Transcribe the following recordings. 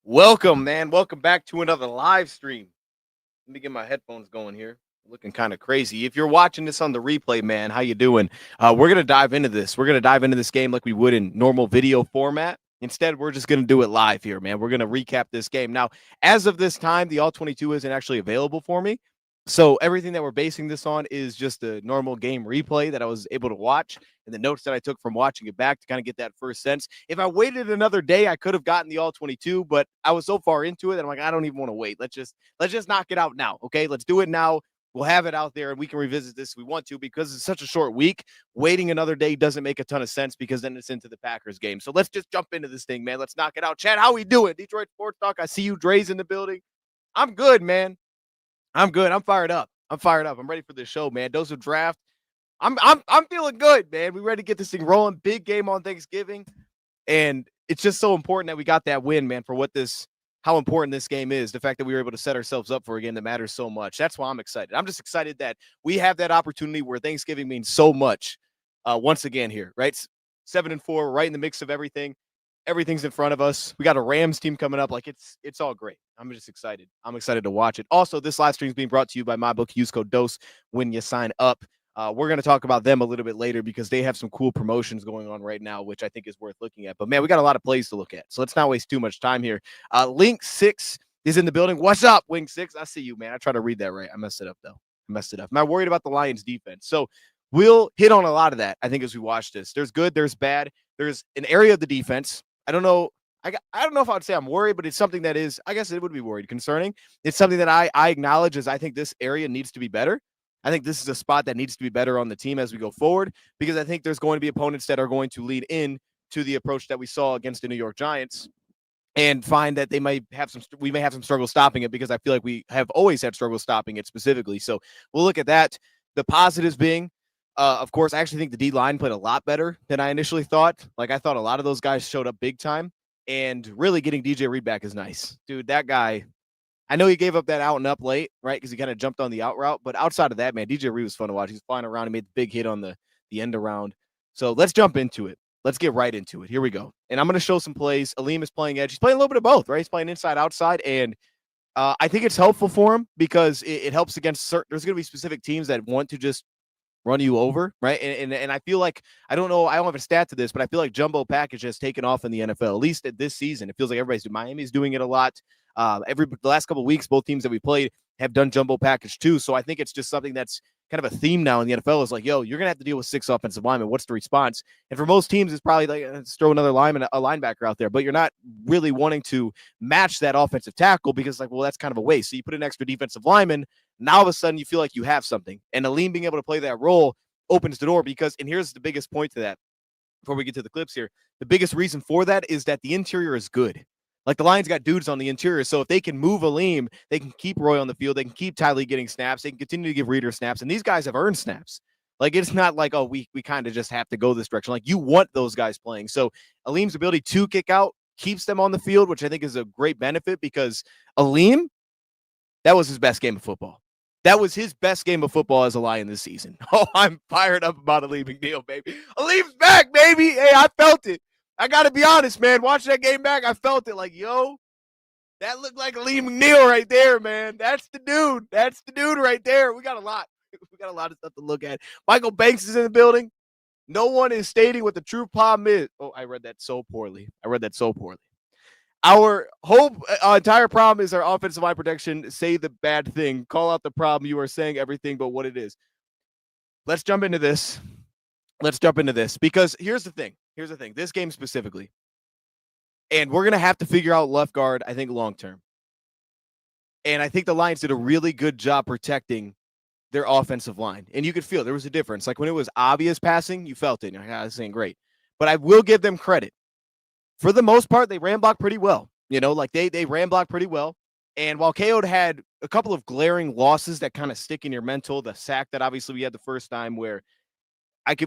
Welcome, man. Welcome back to another live stream. Let me get my headphones going here. Looking kind of crazy. If you're watching this on the replay, man, how you doing? We're gonna dive into this. We're gonna dive into this game like we would in normal video format. Instead, we're just gonna do it live here, man. We're gonna recap this game. Now, as of this time, the All 22 isn't actually available for me. So everything that we're basing this on is just a normal game replay that I was able to watch and the notes that I took from watching it back to kind of get that first sense. If I waited another day, I could have gotten the all 22, but I was so far into it that I'm like, I don't even want to wait. Let's just knock it out now. Okay. Let's do it now. We'll have it out there and we can revisit this if we want to because it's such a short week. Waiting another day doesn't make a ton of sense because then it's into the Packers game. So let's just jump into this thing, man. Let's knock it out. Chad, how we doing? Detroit Sports Talk. I see you, Dre's in the building. I'm good, man. I'm good. I'm fired up. I'm fired up. I'm ready for this show, man. Those who draft, I'm feeling good, man. We ready to get this thing rolling. Big game on Thanksgiving, and it's just so important that we got that win, man. For how important this game is. The fact that we were able to set ourselves up for a game that matters so much. That's why I'm excited. I'm just excited that we have that opportunity where Thanksgiving means so much. Once again here, right? 7-4, right in the mix of everything. Everything's in front of us. We got a Rams team coming up. Like it's all great. I'm just excited. I'm excited to watch it. Also, this live stream is being brought to you by MyBook. Use code DOSE when you sign up. We're going to talk about them a little bit later because they have some cool promotions going on right now, which I think is worth looking at. But man, we got a lot of plays to look at. So let's not waste too much time here. Link 6 is in the building. What's up, Wing 6? I see you, man. I tried to read that right. I messed it up, though. I messed it up. Am I worried about the Lions defense? So we'll hit on a lot of that, I think, as we watch this. There's good, there's bad. There's an area of the defense. I don't know. I don't know if I would say I'm worried, but it's something that is, I guess it would be worried, concerning. It's something that I acknowledge as I think this area needs to be better. I think this is a spot that needs to be better on the team as we go forward because I think there's going to be opponents that are going to lead in to the approach that we saw against the New York Giants and find that we may have some struggle stopping it because I feel like we have always had struggle stopping it specifically. So we'll look at that. The positives being, of course, I actually think the D line played a lot better than I initially thought. Like I thought a lot of those guys showed up big time. And really getting DJ Reed back is nice. Dude, that guy, I know he gave up that out and up late, right? Because he kind of jumped on the out route. But outside of that, man, DJ Reed was fun to watch. He's flying around. He made the big hit on the end around. So let's jump into it. Let's get right into it. Here we go. And I'm going to show some plays. Aleem is playing edge. He's playing a little bit of both, right? He's playing inside, outside. And I think it's helpful for him because it helps against certain. There's going to be specific teams that want to just run you over, right? And I feel like I don't know, I don't have a stat to this, but I feel like jumbo package has taken off in the NFL, at least at this season. It feels like Miami's doing it a lot. The last couple of weeks, both teams that we played have done jumbo package too. So I think it's just something that's kind of a theme now in the NFL. Is like, yo, you're gonna have to deal with 6 offensive linemen. What's the response? And for most teams, it's probably like let's throw another lineman, a linebacker out there. But you're not really wanting to match that offensive tackle because like, well, that's kind of a waste. So you put an extra defensive lineman. Now all of a sudden you feel like you have something. And Aleem being able to play that role opens the door because, and here's the biggest point to that before we get to the clips here. The biggest reason for that is that the interior is good. Like the Lions got dudes on the interior. So if they can move Aleem, they can keep Roy on the field. They can keep Tylee getting snaps. They can continue to give Reader snaps. And these guys have earned snaps. Like it's not like, oh, we kind of just have to go this direction. Like you want those guys playing. So Aleem's ability to kick out keeps them on the field, which I think is a great benefit because Aleem, that was his best game of football. That was his best game of football as a Lion this season. Oh, I'm fired up about Aleem McNeil, baby. Aleem's back, baby. Hey, I felt it. I got to be honest, man. Watching that game back, I felt it. Like, yo, that looked like Aleem McNeil right there, man. That's the dude. That's the dude right there. We got a lot. We got a lot of stuff to look at. Michael Banks is in the building. No one is stating what the true problem is. Oh, I read that so poorly. Our whole entire problem is our offensive line protection. Say the bad thing. Call out the problem. You are saying everything but what it is. Let's jump into this. Because here's the thing. This game specifically. And we're going to have to figure out left guard, I think, long term. And I think the Lions did a really good job protecting their offensive line. And you could feel there was a difference. Like when it was obvious passing, you felt it. You're like, this ain't great. But I will give them credit. For the most part, they ran block pretty well. You know, like they ran block pretty well. And while KO had a couple of glaring losses that kind of stick in your mental, the sack that obviously we had the first time where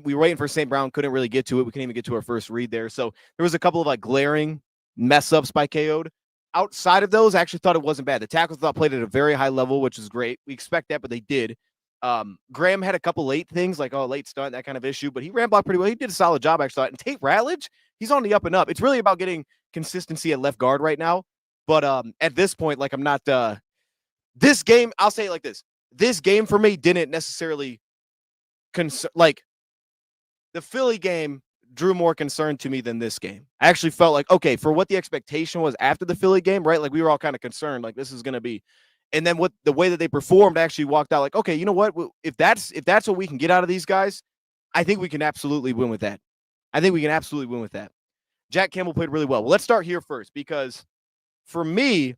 we were waiting for St. Brown, couldn't really get to it. We couldn't even get to our first read there. So there was a couple of like glaring mess ups by KO. Outside of those, I actually thought it wasn't bad. The tackles played at a very high level, which is great. We expect that, but they did. Graham had a couple late things like, late stunt, that kind of issue, but he ran block pretty well. He did a solid job, actually. And Tate Ratledge, he's on the up and up. It's really about getting consistency at left guard right now. But at this point, like I'm not this game, I'll say it like this. This game for me didn't necessarily like the Philly game drew more concern to me than this game. I actually felt like, okay, for what the expectation was after the Philly game, right? Like we were all kind of concerned, like this is going to be, and then what the way that they performed, I actually walked out like, okay, you know what? If that's what we can get out of these guys, I think we can absolutely win with that. I think we can absolutely win with that. Jack Campbell played really well. Well, let's start here first because for me,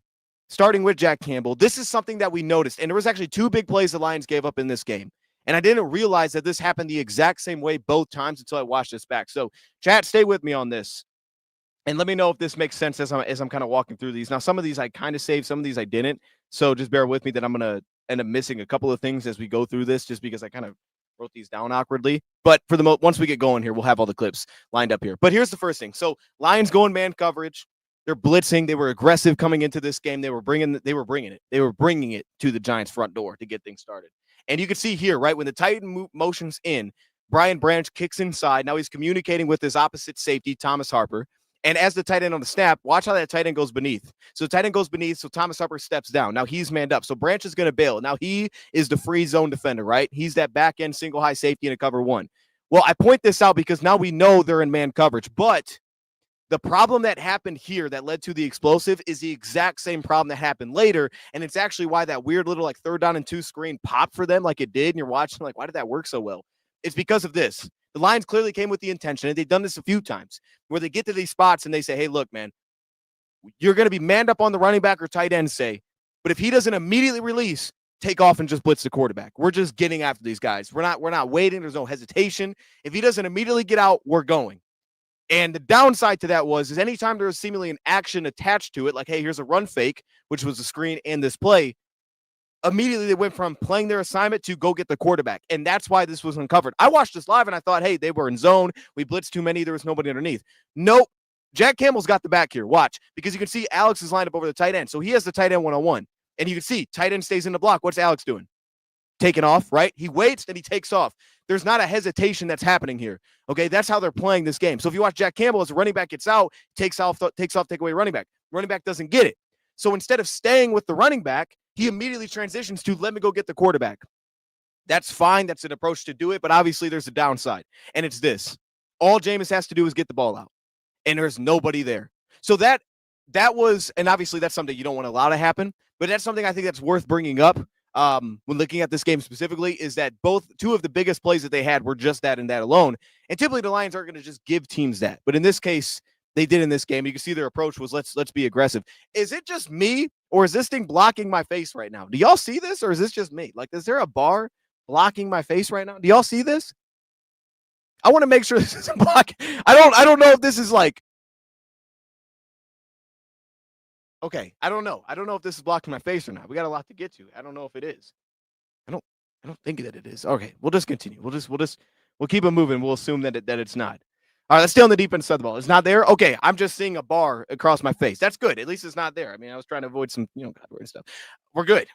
starting with Jack Campbell, this is something that we noticed, and there was actually 2 big plays the Lions gave up in this game. And I didn't realize that this happened the exact same way both times until I watched this back. So, chat, stay with me on this. And let me know if this makes sense as I'm kind of walking through these. Now, some of these I kind of saved, some of these I didn't. So just bear with me that I'm going to end up missing a couple of things as we go through this just because I kind of wrote these down awkwardly. But for the once we get going here, we'll have all the clips lined up here. But here's the first thing. So Lions going man coverage. They're blitzing. They were aggressive coming into this game. They were bringing it. They were bringing it to the Giants' front door to get things started. And you can see here, right, when the tight end motions in, Brian Branch kicks inside. Now he's communicating with his opposite safety, Thomas Harper. And as the tight end on the snap, watch how that tight end goes beneath. So tight end goes beneath, so Thomas Harper steps down. Now he's manned up. So Branch is going to bail. Now he is the free zone defender, right? He's that back end single high safety in a cover 1. Well, I point this out because now we know they're in man coverage. But the problem that happened here that led to the explosive is the exact same problem that happened later. And it's actually why that weird little like 3rd down and 2 screen popped for them like it did. And you're watching like, why did that work so well? It's because of this. The Lions clearly came with the intention, and they've done this a few times, where they get to these spots and they say, hey, look, man, you're going to be manned up on the running back or tight end, say, but if he doesn't immediately release, take off and just blitz the quarterback. We're just getting after these guys. We're not waiting. There's no hesitation. If he doesn't immediately get out, we're going. And the downside to that is anytime there was seemingly an action attached to it, like, hey, here's a run fake, which was the screen and this play, immediately they went from playing their assignment to go get the quarterback. And that's why this was uncovered. I watched this live and I thought, hey, they were in zone. We blitzed too many. There was nobody underneath. Nope. Jack Campbell's got the back here. Watch. Because you can see Alex is lined up over the tight end. So he has the tight end one-on-one. And you can see tight end stays in the block. What's Alex doing? Taking off, right? He waits and he takes off. There's not a hesitation that's happening here. Okay, that's how they're playing this game. So if you watch Jack Campbell as a running back gets out, take away running back. Running back doesn't get it. So instead of staying with the running back, he immediately transitions to let me go get the quarterback. That's fine. That's an approach to do it. But obviously there's a downside. And it's this. All Jameis has to do is get the ball out. And there's nobody there. So that was, and obviously that's something you don't want to allow to happen. But that's something I think that's worth bringing up when looking at this game specifically, is that two of the biggest plays that they had were just that and that alone. And typically the Lions aren't going to just give teams that. But in this case, they did in this game. You can see their approach was let's be aggressive. Is it just me, or is this thing blocking my face right now? Do y'all see this, or is this just me? Like, is there a bar blocking my face right now? Do y'all see this? I want to make sure this isn't blocking. I don't know if this is like, okay, I don't know. I don't know if this is blocking my face or not. We got a lot to get to. I don't know if it is. I don't think that it is. Okay, we'll just continue. We'll keep it moving. We'll assume that it's not. All right, let's stay on the defense side of the ball. It's not there? Okay, I'm just seeing a bar across my face. That's good. At least it's not there. I mean, I was trying to avoid some, God stuff. We're good.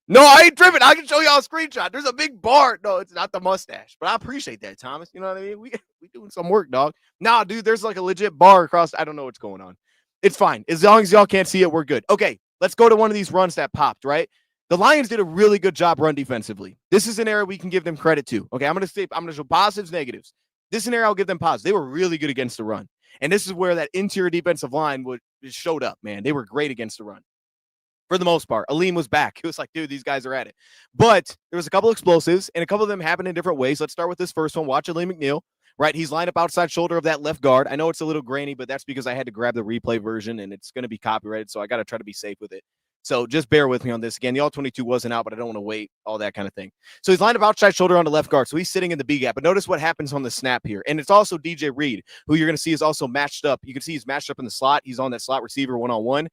No, I ain't tripping. I can show y'all a screenshot. There's a big bar. No, it's not the mustache. But I appreciate that, Thomas. You know what I mean? We doing some work, dog. Nah, dude, there's like a legit bar across. I don't know what's going on. It's fine. As long as y'all can't see it, we're good. Okay, let's go to one of these runs that popped, right? The Lions did a really good job run defensively. This is an area we can give them credit to. Okay, I'm going to show positives, negatives. This is an area I'll give them positives. They were really good against the run. And this is where that interior defensive line showed up, man. They were great against the run. For the most part, Aleem was back. It was like, dude, these guys are at it. But there was a couple explosives, and a couple of them happened in different ways. Let's start with this first one. Watch Aleem McNeil, right? He's lined up outside shoulder of that left guard. I know it's a little grainy, but that's because I had to grab the replay version, and it's going to be copyrighted, so I got to try to be safe with it. So just bear with me on this. Again, the All-22 wasn't out, but I don't want to wait, all that kind of thing. So he's lined up outside shoulder on the left guard, so he's sitting in the B gap. But notice what happens on the snap here. And it's also DJ Reed, who you're going to see is also matched up. You can see he's matched up in the slot. He's on that slot receiver one-on-one.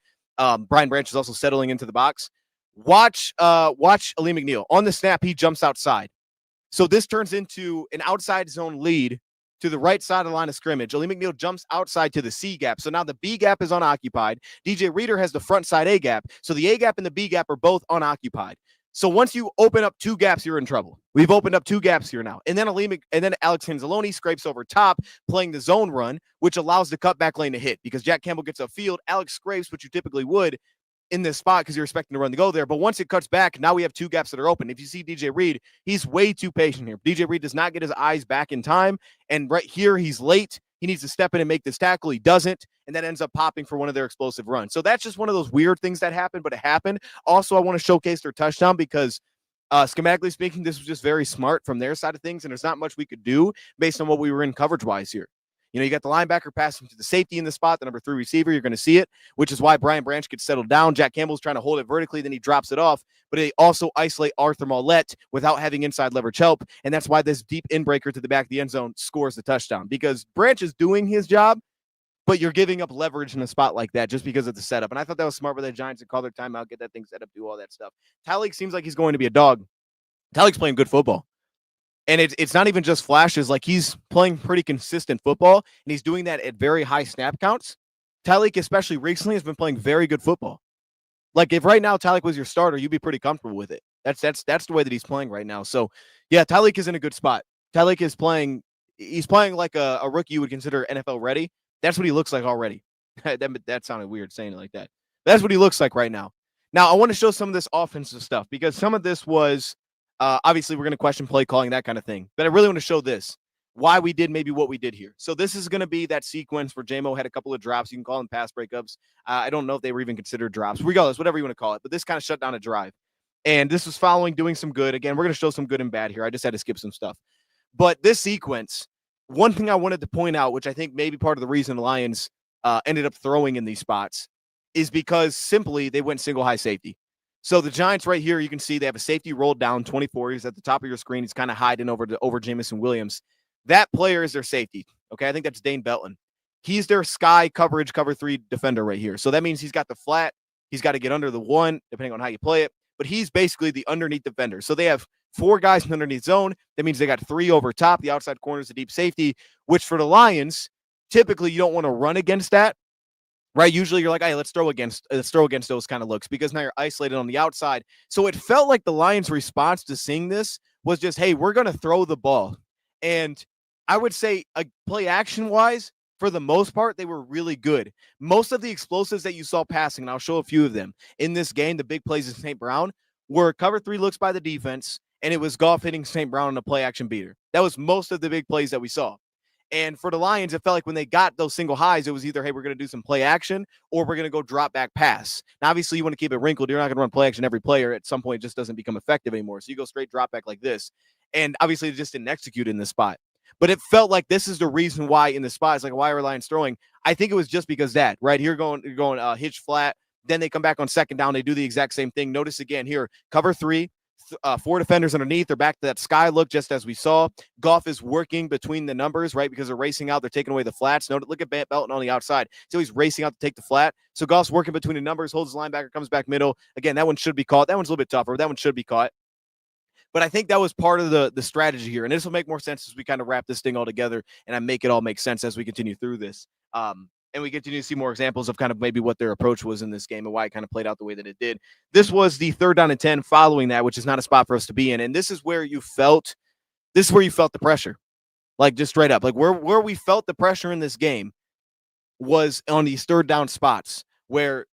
Brian Branch is also settling into the box. Watch Aleem McNeil. On the snap, he jumps outside. So this turns into an outside zone lead to the right side of the line of scrimmage. Aleem McNeil jumps outside to the C gap. So now the B gap is unoccupied. DJ Reader has the front side A gap. So the A gap and the B gap are both unoccupied. So once you open up two gaps, you're in trouble. We've opened up two gaps here now. And then Alex Anzalone scrapes over top, playing the zone run, which allows the cutback lane to hit because Jack Campbell gets upfield. Alex scrapes, which you typically would in this spot because you're expecting to run to go there. But once it cuts back, now we have two gaps that are open. If you see DJ Reed, he's way too patient here. DJ Reed does not get his eyes back in time. And right here, he's late. He needs to step in and make this tackle. He doesn't. And that ends up popping for one of their explosive runs. So that's just one of those weird things that happened, but it happened. Also, I want to showcase their touchdown because schematically speaking, this was just very smart from their side of things. And there's not much we could do based on what we were in coverage-wise here. You know, you got the linebacker passing to the safety in the spot, the number 3 receiver. You're going to see it, which is why Brian Branch gets settled down. Jack Campbell's trying to hold it vertically, then he drops it off. But they also isolate Arthur Mollett without having inside leverage help. And that's why this deep inbreaker to the back of the end zone scores the touchdown. Because Branch is doing his job, but you're giving up leverage in a spot like that just because of the setup. And I thought that was smart by the Giants to call their timeout, get that thing set up, do all that stuff. Tyleek seems like he's going to be a dog. Tyleek's playing good football. And it's not even just flashes. Like, he's playing pretty consistent football, and he's doing that at very high snap counts. Tyleek, especially recently, has been playing very good football. Like, if right now Tyleek was your starter, you'd be pretty comfortable with it. That's the way that he's playing right now. So, yeah, Tyleek is in a good spot. Tyleek is playing – he's playing like a rookie you would consider NFL ready. That's what he looks like already. That sounded weird saying it like that. That's what he looks like right now. Now, I want to show some of this offensive stuff because some of this was – obviously, we're going to question play calling, that kind of thing. But I really want to show this, why we did maybe what we did here. So this is going to be that sequence where J-Mo had a couple of drops. You can call them pass breakups. I don't know if they were even considered drops. Regardless, whatever you want to call it. But this kind of shut down a drive. And this was following doing some good. Again, we're going to show some good and bad here. I just had to skip some stuff. But this sequence, one thing I wanted to point out, which I think may be part of the reason the Lions ended up throwing in these spots, is because simply they went single high safety. So the Giants right here, you can see they have a safety rolled down, 24. He's at the top of your screen. He's kind of hiding over Jamison Williams. That player is their safety. Okay, I think that's Dane Belton. He's their sky coverage, cover 3 defender right here. So that means he's got the flat. He's got to get under the 1, depending on how you play it. But he's basically the underneath defender. So they have 4 guys in the underneath zone. That means they got 3 over top. The outside corner is the deep safety, which for the Lions, typically you don't want to run against that. Right, usually you're like, hey, let's throw against those kind of looks because now you're isolated on the outside. So it felt like the Lions' response to seeing this was just, hey, we're going to throw the ball. And I would say, play action-wise, for the most part, they were really good. Most of the explosives that you saw passing, and I'll show a few of them, in this game, the big plays in St. Brown, were cover 3 looks by the defense, and it was Goff hitting St. Brown on a play-action beater. That was most of the big plays that we saw. And for the Lions, it felt like when they got those single highs, it was either, hey, we're going to do some play action or we're going to go drop back pass. Now, obviously, you want to keep it wrinkled. You're not going to run play action every player. At some point, it just doesn't become effective anymore. So you go straight drop back like this. And obviously, it just didn't execute in this spot. But it felt like this is the reason why in the spot, it's like, why are Lions throwing? I think it was just because that, right? Here going hitch flat. Then they come back on second down. They do the exact same thing. Notice again here, cover 3. 4 defenders underneath. They're back to that sky look, just as we saw. Goff is working between the numbers, right? Because they're racing out. They're taking away the flats. Look at Belton on the outside. So he's racing out to take the flat. So Goff's working between the numbers, holds his linebacker, comes back middle. Again, that one should be caught. That one's a little bit tougher. That one should be caught. But I think that was part of the strategy here. And this will make more sense as we kind of wrap this thing all together and I make it all make sense as we continue through this. And we continue to see more examples of kind of maybe what their approach was in this game and why it kind of played out the way that it did. This was the 3rd down and 10 following that, which is not a spot for us to be in. And this is where you felt the pressure. Like, just straight up. Like, where we felt the pressure in this game was on these 3rd down spots where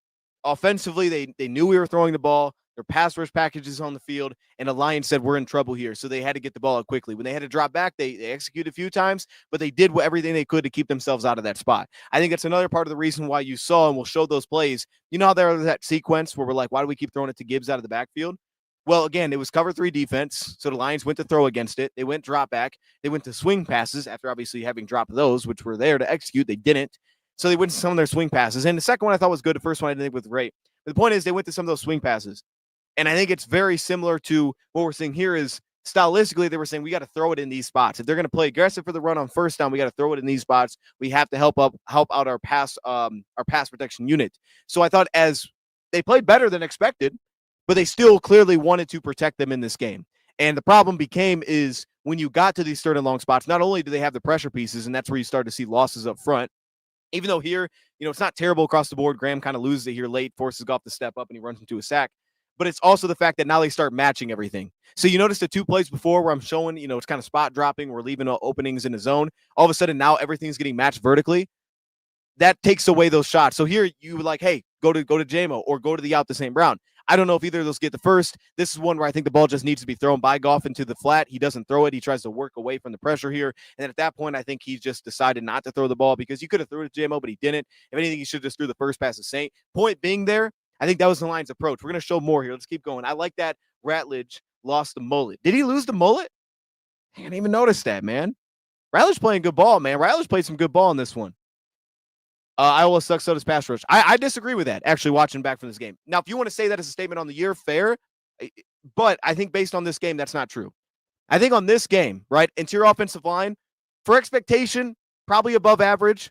offensively they knew we were throwing the ball. Their pass rush packages on the field, and the Lions said, we're in trouble here. So they had to get the ball out quickly. When they had to drop back, they executed a few times, but they did everything they could to keep themselves out of that spot. I think that's another part of the reason why you saw, and we'll show those plays. You know how there was that sequence where we're like, why do we keep throwing it to Gibbs out of the backfield? Well, again, it was cover 3 defense, so the Lions went to throw against it. They went drop back. They went to swing passes after obviously having dropped those, which were there to execute. They didn't. So they went to some of their swing passes. And the second one I thought was good. The first one I didn't think was great. But the point is they went to some of those swing passes. And I think it's very similar to what we're seeing here is stylistically, they were saying we got to throw it in these spots. If they're going to play aggressive for the run on first down, we got to throw it in these spots. We have to help out our pass protection unit. So I thought as they played better than expected, but they still clearly wanted to protect them in this game. And the problem became is when you got to these 3rd and long spots, not only do they have the pressure pieces, and that's where you start to see losses up front, even though here, it's not terrible across the board. Graham kind of loses it here late, forces Goff to step up, and he runs into a sack. but it's also the fact that now they start matching everything. So you notice the 2 plays before where I'm showing, it's kind of spot dropping. We're leaving openings in the zone. All of a sudden now everything's getting matched vertically. That takes away those shots. So here you like, hey, go to JMO or go to the out the same round. I don't know if either of those get the first. This is one where I think the ball just needs to be thrown by Goff into the flat. He doesn't throw it. He tries to work away from the pressure here. And at that point, I think he just decided not to throw the ball because you could have threw it to JMO, but he didn't. If anything, he should have just threw the first pass to Saint. Point being there, I think that was the Lions' approach. We're going to show more here. Let's keep going. I like that Ratledge lost the mullet. Did he lose the mullet? I didn't even notice that, man. Ratledge playing good ball, man. Ratledge played some good ball in this one. Iowa sucks, so does pass rush. I disagree with that, actually, watching back from this game. Now, if you want to say that as a statement on the year, fair. But I think based on this game, that's not true. I think on this game, right, interior offensive line, for expectation, probably above average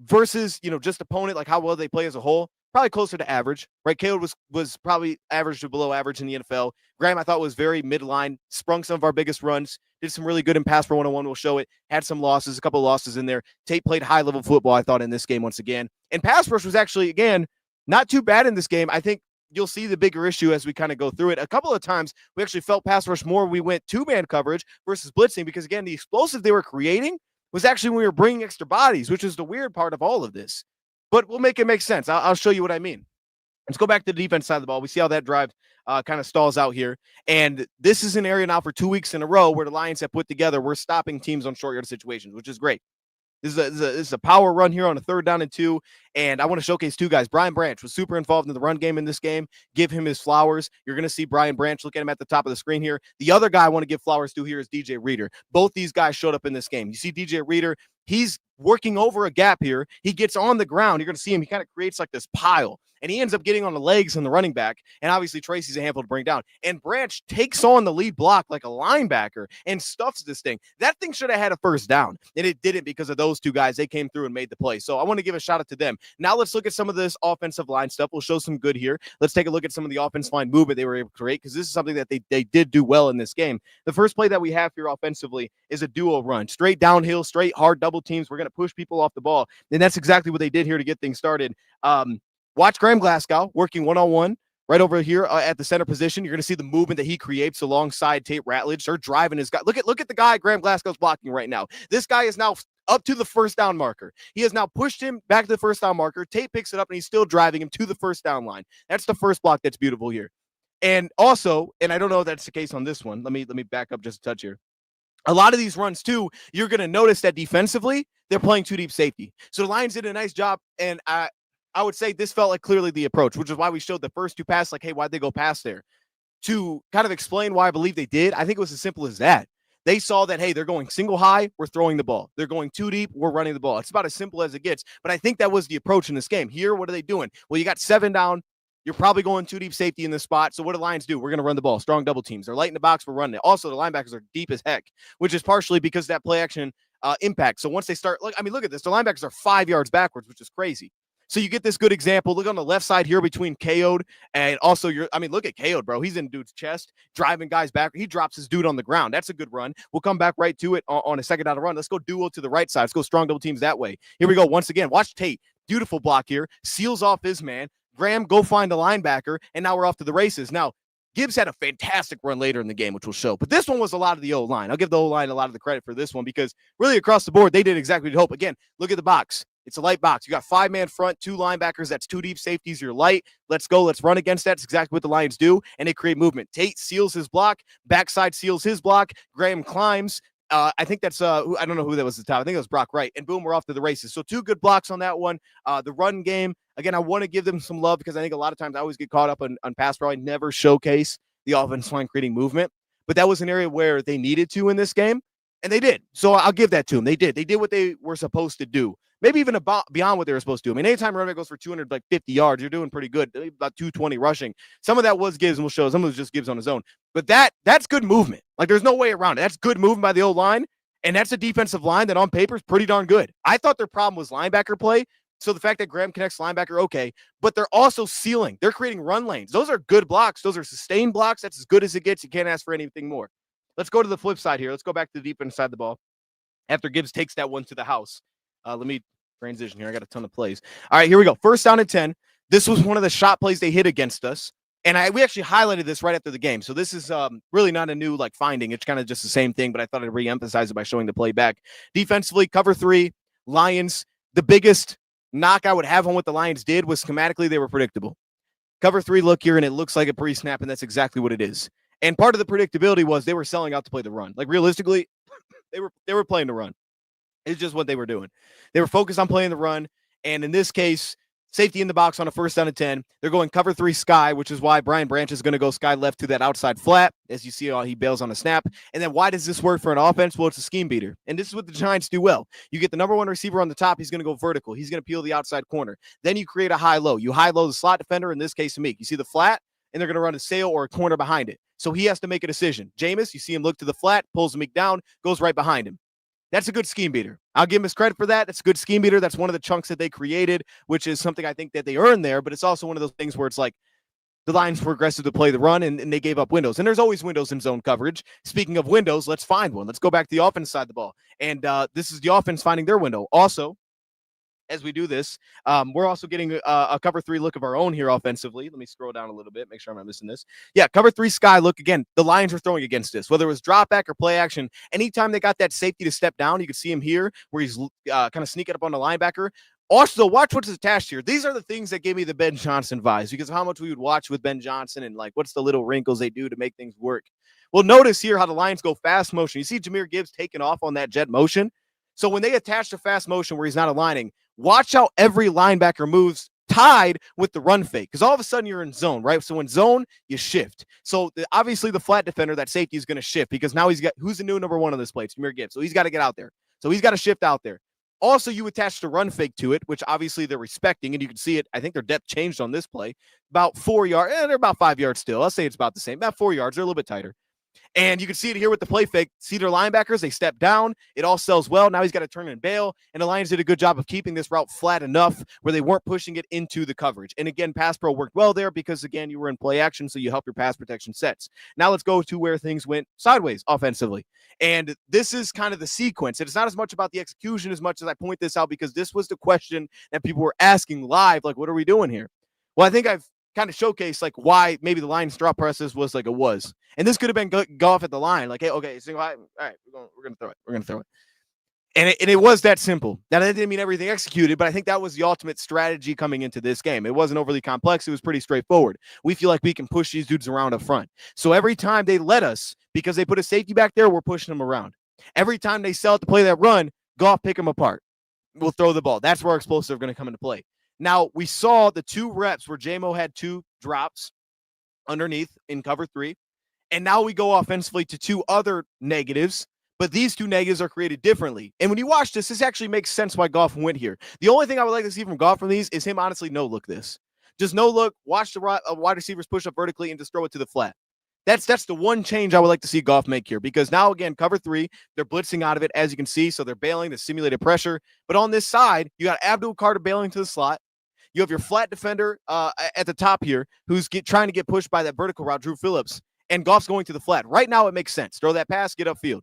versus, just opponent, like how well they play as a whole, probably closer to average, right? Caleb was probably average to below average in the NFL. Graham, I thought, was very midline, sprung some of our biggest runs, did some really good in pass for 101. We'll show it. Had some losses, a couple of losses in there. Tate played high-level football, I thought, in this game once again. And pass rush was actually, again, not too bad in this game. I think you'll see the bigger issue as we kind of go through it. A couple of times, we actually felt pass rush more. We went two-man coverage versus blitzing because, again, the explosive they were creating was actually when we were bringing extra bodies, which is the weird part of all of this. But we'll make it make sense. I'll show you what I mean. Let's go back to the defense side of the ball. We see how that drive kind of stalls out here. And this is an area now for 2 weeks in a row where the Lions have put together, we're stopping teams on short yard situations, which is great. This is a power run here on a 3rd down and 2. And I want to showcase 2 guys. Brian Branch was super involved in the run game in this game. Give him his flowers. You're going to see Brian Branch. Look at him at the top of the screen here. The other guy I want to give flowers to here is DJ Reader. Both these guys showed up in this game. You see DJ Reader. He's working over a gap here. He gets on the ground. You're going to see him. He kind of creates like this pile. And he ends up getting on the legs and the running back. And obviously, Tracy's a handful to bring down. And Branch takes on the lead block like a linebacker and stuffs this thing. That thing should have had a 1st down. And it didn't because of those 2 guys. They came through and made the play. So I want to give a shout out to them. Now let's look at some of this offensive line stuff. We'll show some good here. Let's take a look at some of the offensive line movement they were able to create because this is something that they did do well in this game. The first play that we have here offensively is a duo run. Straight downhill, straight hard double teams. We're going to push people off the ball. And that's exactly what they did here to get things started. Watch Graham Glasgow working one-on-one right over here at the center position. You're going to see the movement that he creates alongside Tate Ratledge. They're driving his guy. Look at the guy Graham Glasgow's blocking right now. This guy is now up to the 1st down marker. He has now pushed him back to the 1st down marker. Tate picks it up, and he's still driving him to the 1st down line. That's the first block that's beautiful here. And also, and I don't know if that's the case on this one. Let me back up just a touch here. A lot of these runs, too, you're going to notice that defensively, they're playing 2 deep safety. So the Lions did a nice job, and I would say this felt like clearly the approach, which is why we showed the first 2 passes, like, hey, why'd they go past there? To kind of explain why I believe they did, I think it was as simple as that. They saw that, hey, they're going single high, we're throwing the ball. They're going 2 deep, we're running the ball. It's about as simple as it gets. But I think that was the approach in this game. Here, what are they doing? Well, you got 7 down. You're probably going 2 deep safety in this spot. So what do Lions do? We're going to run the ball. Strong double teams. They're light in the box. We're running it. Also, the linebackers are deep as heck, which is partially because of that play action impact. So once they start, look at this. The linebackers are 5 yards backwards, which is crazy. So you get this good example. Look on the left side here between K.O.'d and also look at K.O.'d, bro. He's in dude's chest, driving guys back. He drops his dude on the ground. That's a good run. We'll come back right to it on a 2nd down run. Let's go duo to the right side. Let's go strong double teams that way. Here we go. Once again, watch Tate. Beautiful block here. Seals off his man. Graham, go find a linebacker, and now we're off to the races. Now, Gibbs had a fantastic run later in the game, which we'll show. But this one was a lot of the O-line. I'll give the O-line a lot of the credit for this one because really across the board, they did exactly what you hope. Again, look at the box. It's a light box. You got 5-man front, 2 linebackers. That's 2 deep safeties. You're light. Let's go. Let's run against that. That's exactly what the Lions do, and they create movement. Tate seals his block. Backside seals his block. Graham climbs. I think that's I don't know who that was at the top. I think it was Brock Wright. And boom, we're off to the races. So 2 good blocks on that one. The run game, again, I want to give them some love because I think a lot of times I always get caught up on pass pro. I never showcase the offensive line creating movement. But that was an area where they needed to in this game, and they did. So I'll give that to them. They did. They did what they were supposed to do. Maybe even beyond what they were supposed to do. I mean, anytime a running back goes for 250 yards, you're doing pretty good. About 220 rushing. Some of that was Gibbs, and we'll show. Some of it was just Gibbs on his own. But that's good movement. Like, there's no way around it. That's good movement by the O-line. And that's a defensive line that on paper is pretty darn good. I thought their problem was linebacker play. So the fact that Graham connects linebacker, okay. But they're also sealing. They're creating run lanes. Those are good blocks. Those are sustained blocks. That's as good as it gets. You can't ask for anything more. Let's go to the flip side here. Let's go back to the defense side of the ball. After Gibbs takes that one to the house. Let me transition here. I got a ton of plays. All right, here we go. 1st down and 10. This was one of the shot plays they hit against us. And we actually highlighted this right after the game. So this is really not a new finding. It's kind of just the same thing, but I thought I'd re-emphasize it by showing the play back. Defensively, cover 3, Lions. The biggest knock I would have on what the Lions did was schematically they were predictable. Cover 3 look here, and it looks like a pre-snap, and that's exactly what it is. And part of the predictability was they were selling out to play the run. Realistically, they were playing the run. It's just what they were doing. They were focused on playing the run, and in this case, safety in the box on a 1st down and 10. They're going cover 3 sky, which is why Brian Branch is going to go sky left to that outside flat. As you see, he bails on a snap. And then why does this work for an offense? Well, it's a scheme beater. And this is what the Giants do well. You get the number 1 receiver on the top. He's going to go vertical. He's going to peel the outside corner. Then you create a high-low. You high-low the slot defender, in this case, Meek. You see the flat, and they're going to run a sail or a corner behind it. So he has to make a decision. Jameis, you see him look to the flat, pulls Meek down, goes right behind him. That's a good scheme beater. I'll give him his credit for that. That's a good scheme beater. That's one of the chunks that they created, which is something I think that they earned there, but it's also one of those things where it's like the Lions were aggressive to play the run, and they gave up windows. And there's always windows in zone coverage. Speaking of windows, let's find one. Let's go back to the offense side of the ball. And this is the offense finding their window. Also, as we do this, we're also getting a cover 3 look of our own here offensively. Let me scroll down a little bit, make sure I'm not missing this. Yeah, cover 3 sky look. Again, the Lions are throwing against this, whether it was drop back or play action. Anytime they got that safety to step down, you could see him here where he's kind of sneaking up on the linebacker. Also, watch what's attached here. These are the things that gave me the Ben Johnson vibes because of how much we would watch with Ben Johnson and what's the little wrinkles they do to make things work. Well, notice here how the Lions go fast motion. You see Jahmyr Gibbs taking off on that jet motion. So when they attach the fast motion where he's not aligning, watch how every linebacker moves tied with the run fake because all of a sudden you're in zone, right? So in zone, you shift. So obviously the flat defender, that safety is going to shift because now he's got who's the new number 1 on this play? It's Jahmyr Gibbs. So he's got to get out there. So he's got to shift out there. Also, you attach the run fake to it, which obviously they're respecting, and you can see it. I think their depth changed on this play. About 4 yards. They're about 5 yards still. I'll say it's about the same. About 4 yards. They're a little bit tighter. And you can see it here with the play fake. See their linebackers, they step down. It all sells well. Now he's got to turn and bail. And the Lions did a good job of keeping this route flat enough where they weren't pushing it into the coverage. And again, pass pro worked well there because, again, you were in play action, so you help your pass protection sets. Now let's go to where things went sideways offensively. And this is kind of the sequence. It's not as much about the execution as much as I point this out because this was the question that people were asking live, what are we doing here? Well, I think I've kind of showcase why maybe the Lions drop presses was it was. And this could have been Goff at the line. Hey, okay, so, all right, we're going to throw it. We're going to throw it. And it was that simple. That didn't mean everything executed, but I think that was the ultimate strategy coming into this game. It wasn't overly complex. It was pretty straightforward. We feel like we can push these dudes around up front. So every time they let us, because they put a safety back there, we're pushing them around. Every time they sell it to play that run, Goff pick them apart. We'll throw the ball. That's where our explosives are going to come into play. Now, we saw the 2 reps where J-Mo had 2 drops underneath in cover 3. And now we go offensively to 2 other negatives, but these 2 negatives are created differently. And when you watch this actually makes sense why Goff went here. The only thing I would like to see from Goff from these is him honestly no-look this. Just no-look, watch the wide receivers push up vertically and just throw it to the flat. That's the one change I would like to see Goff make here because now, again, cover 3, they're blitzing out of it, as you can see, so they're bailing the simulated pressure. But on this side, you got Abdul Carter bailing to the slot. You have your flat defender at the top here who's trying to get pushed by that vertical route, Drew Phillips, and Goff's going to the flat. Right now, it makes sense. Throw that pass, get upfield.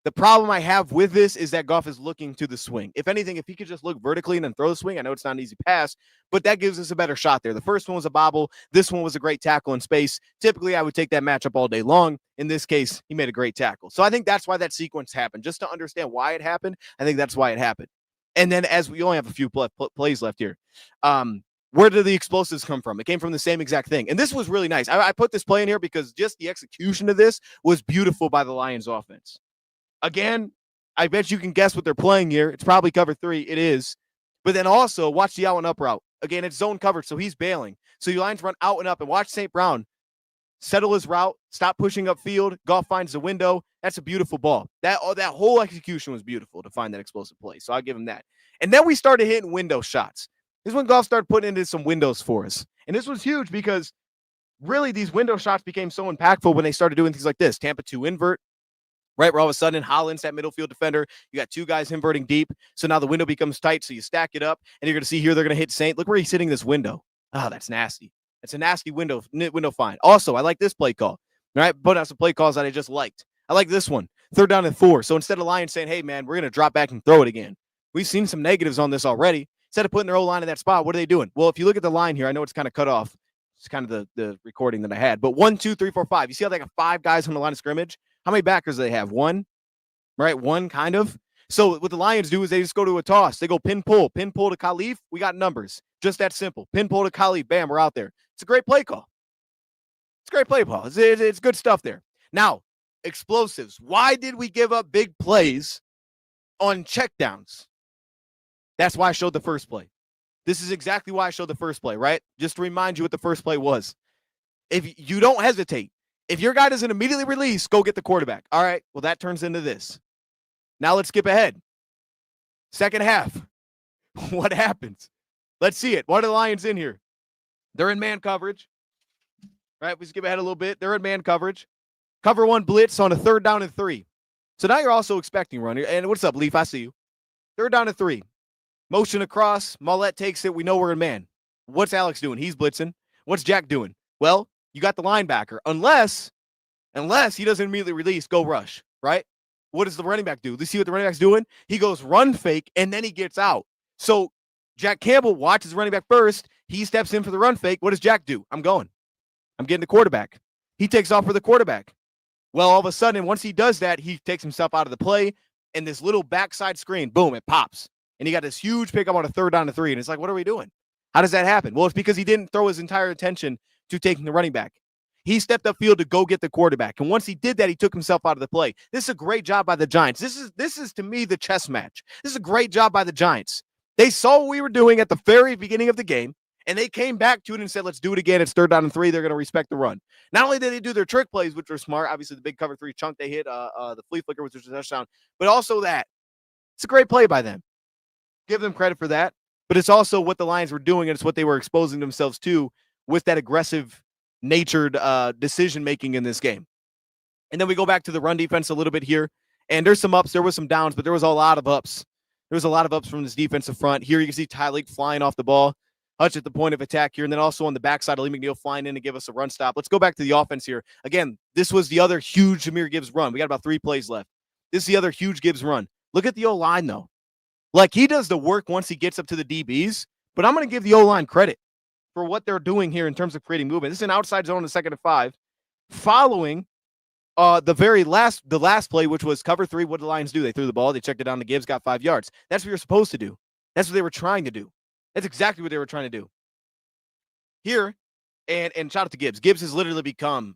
The problem I have with this is that Goff is looking to the swing. If anything, if he could just look vertically and then throw the swing, I know it's not an easy pass, but that gives us a better shot there. The first one was a bobble. This one was a great tackle in space. Typically, I would take that matchup all day long. In this case, he made a great tackle. So I think that's why that sequence happened. Just to understand why it happened, I think that's why it happened. And then as we only have a few plays left here, where did the explosives come from? It came from the same exact thing. And this was really nice. I put this play in here because just the execution of this was beautiful by the Lions offense. Again, I bet you can guess what they're playing here. It's probably cover 3. It is. But then also watch the out and up route. Again, it's zone coverage, so he's bailing. So your Lions run out and up and watch St. Brown settle his route, stop pushing upfield. Goff finds the window. That's a beautiful ball. That whole execution was beautiful to find that explosive play. So I'll give him that. And then we started hitting window shots. This is when Goff started putting into some windows for us. And this was huge because really these window shots became so impactful when they started doing things like this. Tampa 2 invert, right? Where all of a sudden Hollins, that middle field defender, you got 2 guys inverting deep. So now the window becomes tight. So you stack it up and you're going to see here, they're going to hit Saint. Look where he's hitting this window. Oh, that's nasty. It's a nasty window find. Also, I like this play call. All right, put out some play calls that I just liked. I like this one. 3rd down and 4. So instead of Lions saying, hey, man, we're going to drop back and throw it again. We've seen some negatives on this already. Instead of putting their O-line in that spot, what are they doing? Well, if you look at the line here, I know it's kind of cut off. It's kind of the recording that I had. But 1, 2, 3, 4, 5. You see how they got 5 guys on the line of scrimmage? How many backers do they have? 1, right? 1, kind of. So what the Lions do is they just go to a toss. They go pin pull to Khalif. We got numbers. Just that simple. Pin pull to Khalif. Bam, we're out there. It's a great play call. It's a great play call. It's good stuff there. Now, explosives. Why did we give up big plays on checkdowns? That's why I showed the first play. This is exactly why I showed the first play, right? Just to remind you what the first play was. If you don't hesitate, if your guy doesn't immediately release, go get the quarterback. All right, well, that turns into this. Now let's skip ahead. Second half. What happens? Let's see it. What are the Lions in here? They're in man coverage. Right, we skip ahead a little bit. They're in man coverage. Cover 1 blitz on a 3rd down and 3. So now you're also expecting run. And what's up, Leaf? I see you. 3rd down and 3. Motion across. Mollett takes it. We know we're in man. What's Alex doing? He's blitzing. What's Jack doing? Well, you got the linebacker. Unless he doesn't immediately release, go rush, right? What does the running back do? You see what the running back's doing? He goes run fake, and then he gets out. So Jack Campbell watches the running back first. He steps in for the run fake. What does Jack do? I'm going. I'm getting the quarterback. He takes off for the quarterback. Well, all of a sudden, once he does that, he takes himself out of the play, and this little backside screen, boom, it pops. And he got this huge pickup on a 3rd down and 3, and it's like, what are we doing? How does that happen? Well, it's because he didn't throw his entire attention to taking the running back. He stepped upfield to go get the quarterback, and once he did that, he took himself out of the play. This is a great job by the Giants. This is to me, the chess match. This is a great job by the Giants. They saw what we were doing at the very beginning of the game, and they came back to it and said, let's do it again. It's 3rd down and 3. They're going to respect the run. Not only did they do their trick plays, which were smart, obviously the big cover 3 chunk they hit, the flea flicker, which was a touchdown, but also that. It's a great play by them. Give them credit for that. But it's also what the Lions were doing, and it's what they were exposing themselves to with that aggressive natured decision-making in this game. And then we go back to the run defense a little bit here, and there's some ups, there was some downs, but there was a lot of ups. There was a lot of ups from this defensive front. Here you can see Tyleek flying off the ball. Hutch at the point of attack here, and then also on the backside, Lee McNeil flying in to give us a run stop. Let's go back to the offense here. Again, this was the other huge Jahmyr Gibbs run. We got about 3 plays left. This is the other huge Gibbs run. Look at the O-line, though. Like, he does the work once he gets up to the DBs, but I'm going to give the O-line credit for what they're doing here in terms of creating movement. This is an outside zone in the 2nd and 5. Following the last play, which was cover 3, what did the Lions do? They threw the ball, they checked it down to Gibbs, got 5 yards. That's what you're supposed to do. That's what they were trying to do. That's exactly what they were trying to do. Here, and shout out to Gibbs. Gibbs has literally become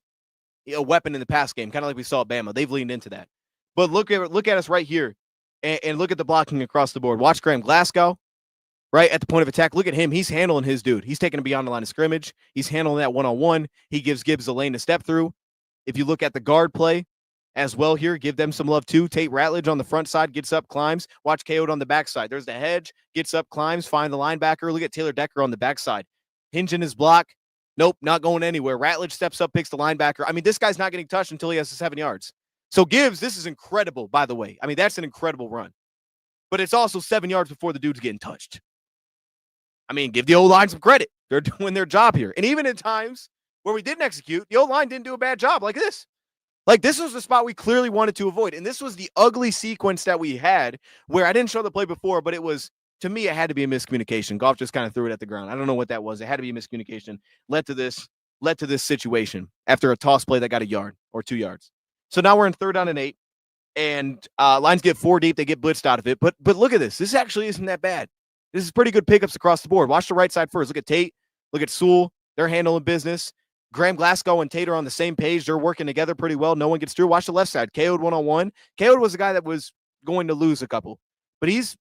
a weapon in the pass game, kind of like we saw at Bama. They've leaned into that. But look at us right here, and look at the blocking across the board. Watch Graham Glasgow, right at the point of attack. Look at him. He's handling his dude. He's taking him beyond the line of scrimmage. He's handling that one-on-one. He gives Gibbs a lane to step through. If you look at the guard play as well here, give them some love too. Tate Ratledge on the front side, gets up, climbs. Watch KO'd on the backside. There's the hedge, gets up, climbs, find the linebacker. Look at Taylor Decker on the backside. Hinging his block. Nope, not going anywhere. Ratledge steps up, picks the linebacker. I mean, this guy's not getting touched until he has the 7 yards. So Gibbs, this is incredible, by the way. I mean, that's an incredible run. But it's also 7 yards before the dude's getting touched. I mean, give the O-line some credit. They're doing their job here. And even in times where we didn't execute, the O-line didn't do a bad job like this. Like, this was the spot we clearly wanted to avoid. And this was the ugly sequence that we had where I didn't show the play before, but it was, to me, it had to be a miscommunication. Goff just kind of threw it at the ground. I don't know what that was. It had to be a miscommunication. Led to this situation after a toss play that got a yard or 2 yards. So now we're in 3rd down and 8. And Lions get 4 deep. They get blitzed out of it. But look at this. This actually isn't that bad. This is pretty good pickups across the board. Watch the right side first. Look at Tate. Look at Sewell. They're handling business. Graham Glasgow and Tate are on the same page. They're working together pretty well. No one gets through. Watch the left side. KO'd one-on-one. KO'd was a guy that was going to lose a couple. But he's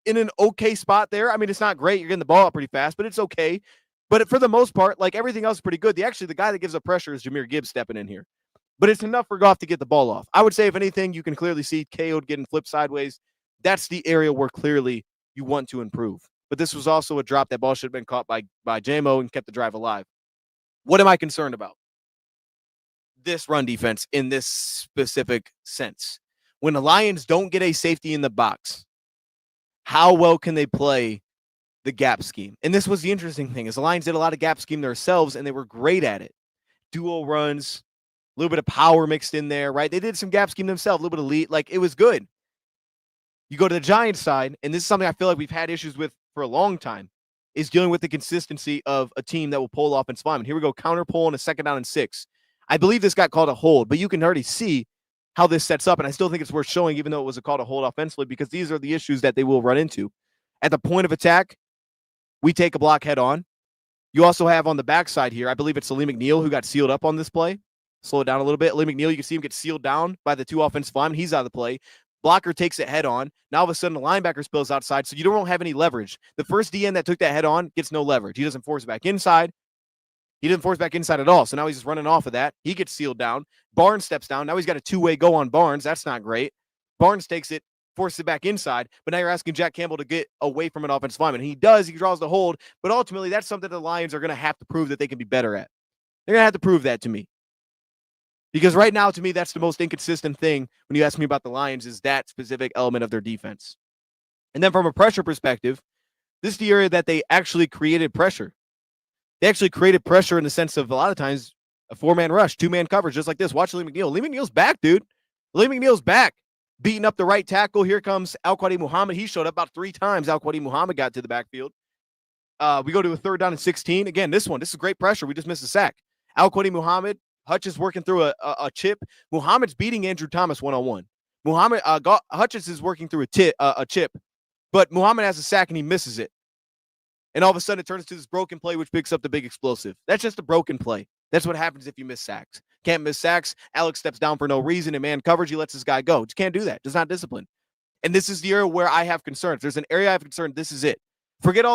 in an okay spot there. I mean, it's not great. You're getting the ball up pretty fast, but it's okay. But for the most part, like, everything else is pretty good. The guy that gives up pressure is Jahmyr Gibbs stepping in here. But it's enough for Goff to get the ball off. I would say, if anything, you can clearly see KO'd getting flipped sideways. That's the area where clearly you want to improve. But this was also a drop. That ball should have been caught by JMO and kept the drive alive. What am I concerned about? This run defense in this specific sense. When the Lions don't get a safety in the box, how well can they play the gap scheme? And this was the interesting thing, is the Lions did a lot of gap scheme themselves, and they were great at it. Duo runs, a little bit of power mixed in there, right? They did some gap scheme themselves, a little bit of lead. Like, it was good. You go to the Giants side, and this is something I feel like we've had issues with for a long time. is dealing with the consistency of a team that will pull offensive linemen. Here we go, counter pull on a 2nd down and 6. I believe this got called a hold, but you can already see how this sets up, and I still think it's worth showing, even though it was a call to hold offensively, because these are the issues that they will run into. At the point of attack, we take a block head on. You also have on the backside here, I believe it's Lee McNeil who got sealed up on this play. Slow it down a little bit. Lee McNeil, you can see him get sealed down by the 2 offensive linemen. He's out of the play. Blocker takes it head on. Now, all of a sudden, the linebacker spills outside, so you don't have any leverage. The first DN that took that head on gets no leverage. He doesn't force it back inside. He didn't force back inside at all, so now he's just running off of that. He gets sealed down. Barnes steps down. Now he's got a 2-way go on Barnes. That's not great. Barnes takes it, forces it back inside, but now you're asking Jack Campbell to get away from an offensive lineman. He does. He draws the hold, but ultimately, that's something the Lions are going to have to prove that they can be better at. They're going to have to prove that to me. Because right now, to me, that's the most inconsistent thing when you ask me about the Lions is that specific element of their defense. And then from a pressure perspective, this is the area that they actually created pressure. They actually created pressure in the sense of a lot of times a 4-man rush, 2-man coverage, just like this. Watch Lee McNeil. Lee McNeil's back, dude. Lee McNeil's back. Beating up the right tackle. Here comes Al-Quadri Muhammad. He showed up about 3 times. Al-Quadri Muhammad got to the backfield. We go to a 3rd down and 16. Again, this is great pressure. We just missed a sack. Al-Quadri Muhammad. Hutch is working through a chip. Muhammad's beating Andrew Thomas one-on-one. Hutchins is working through a chip, but Muhammad has a sack and he misses it. And all of a sudden it turns to this broken play, which picks up the big explosive. That's just a broken play. That's what happens if you miss sacks. Can't miss sacks. Alex steps down for no reason. In man coverage, he lets this guy go. Just can't do that. Just not disciplined. And this is the area where I have concerns. There's an area I have concern. This is it. Forget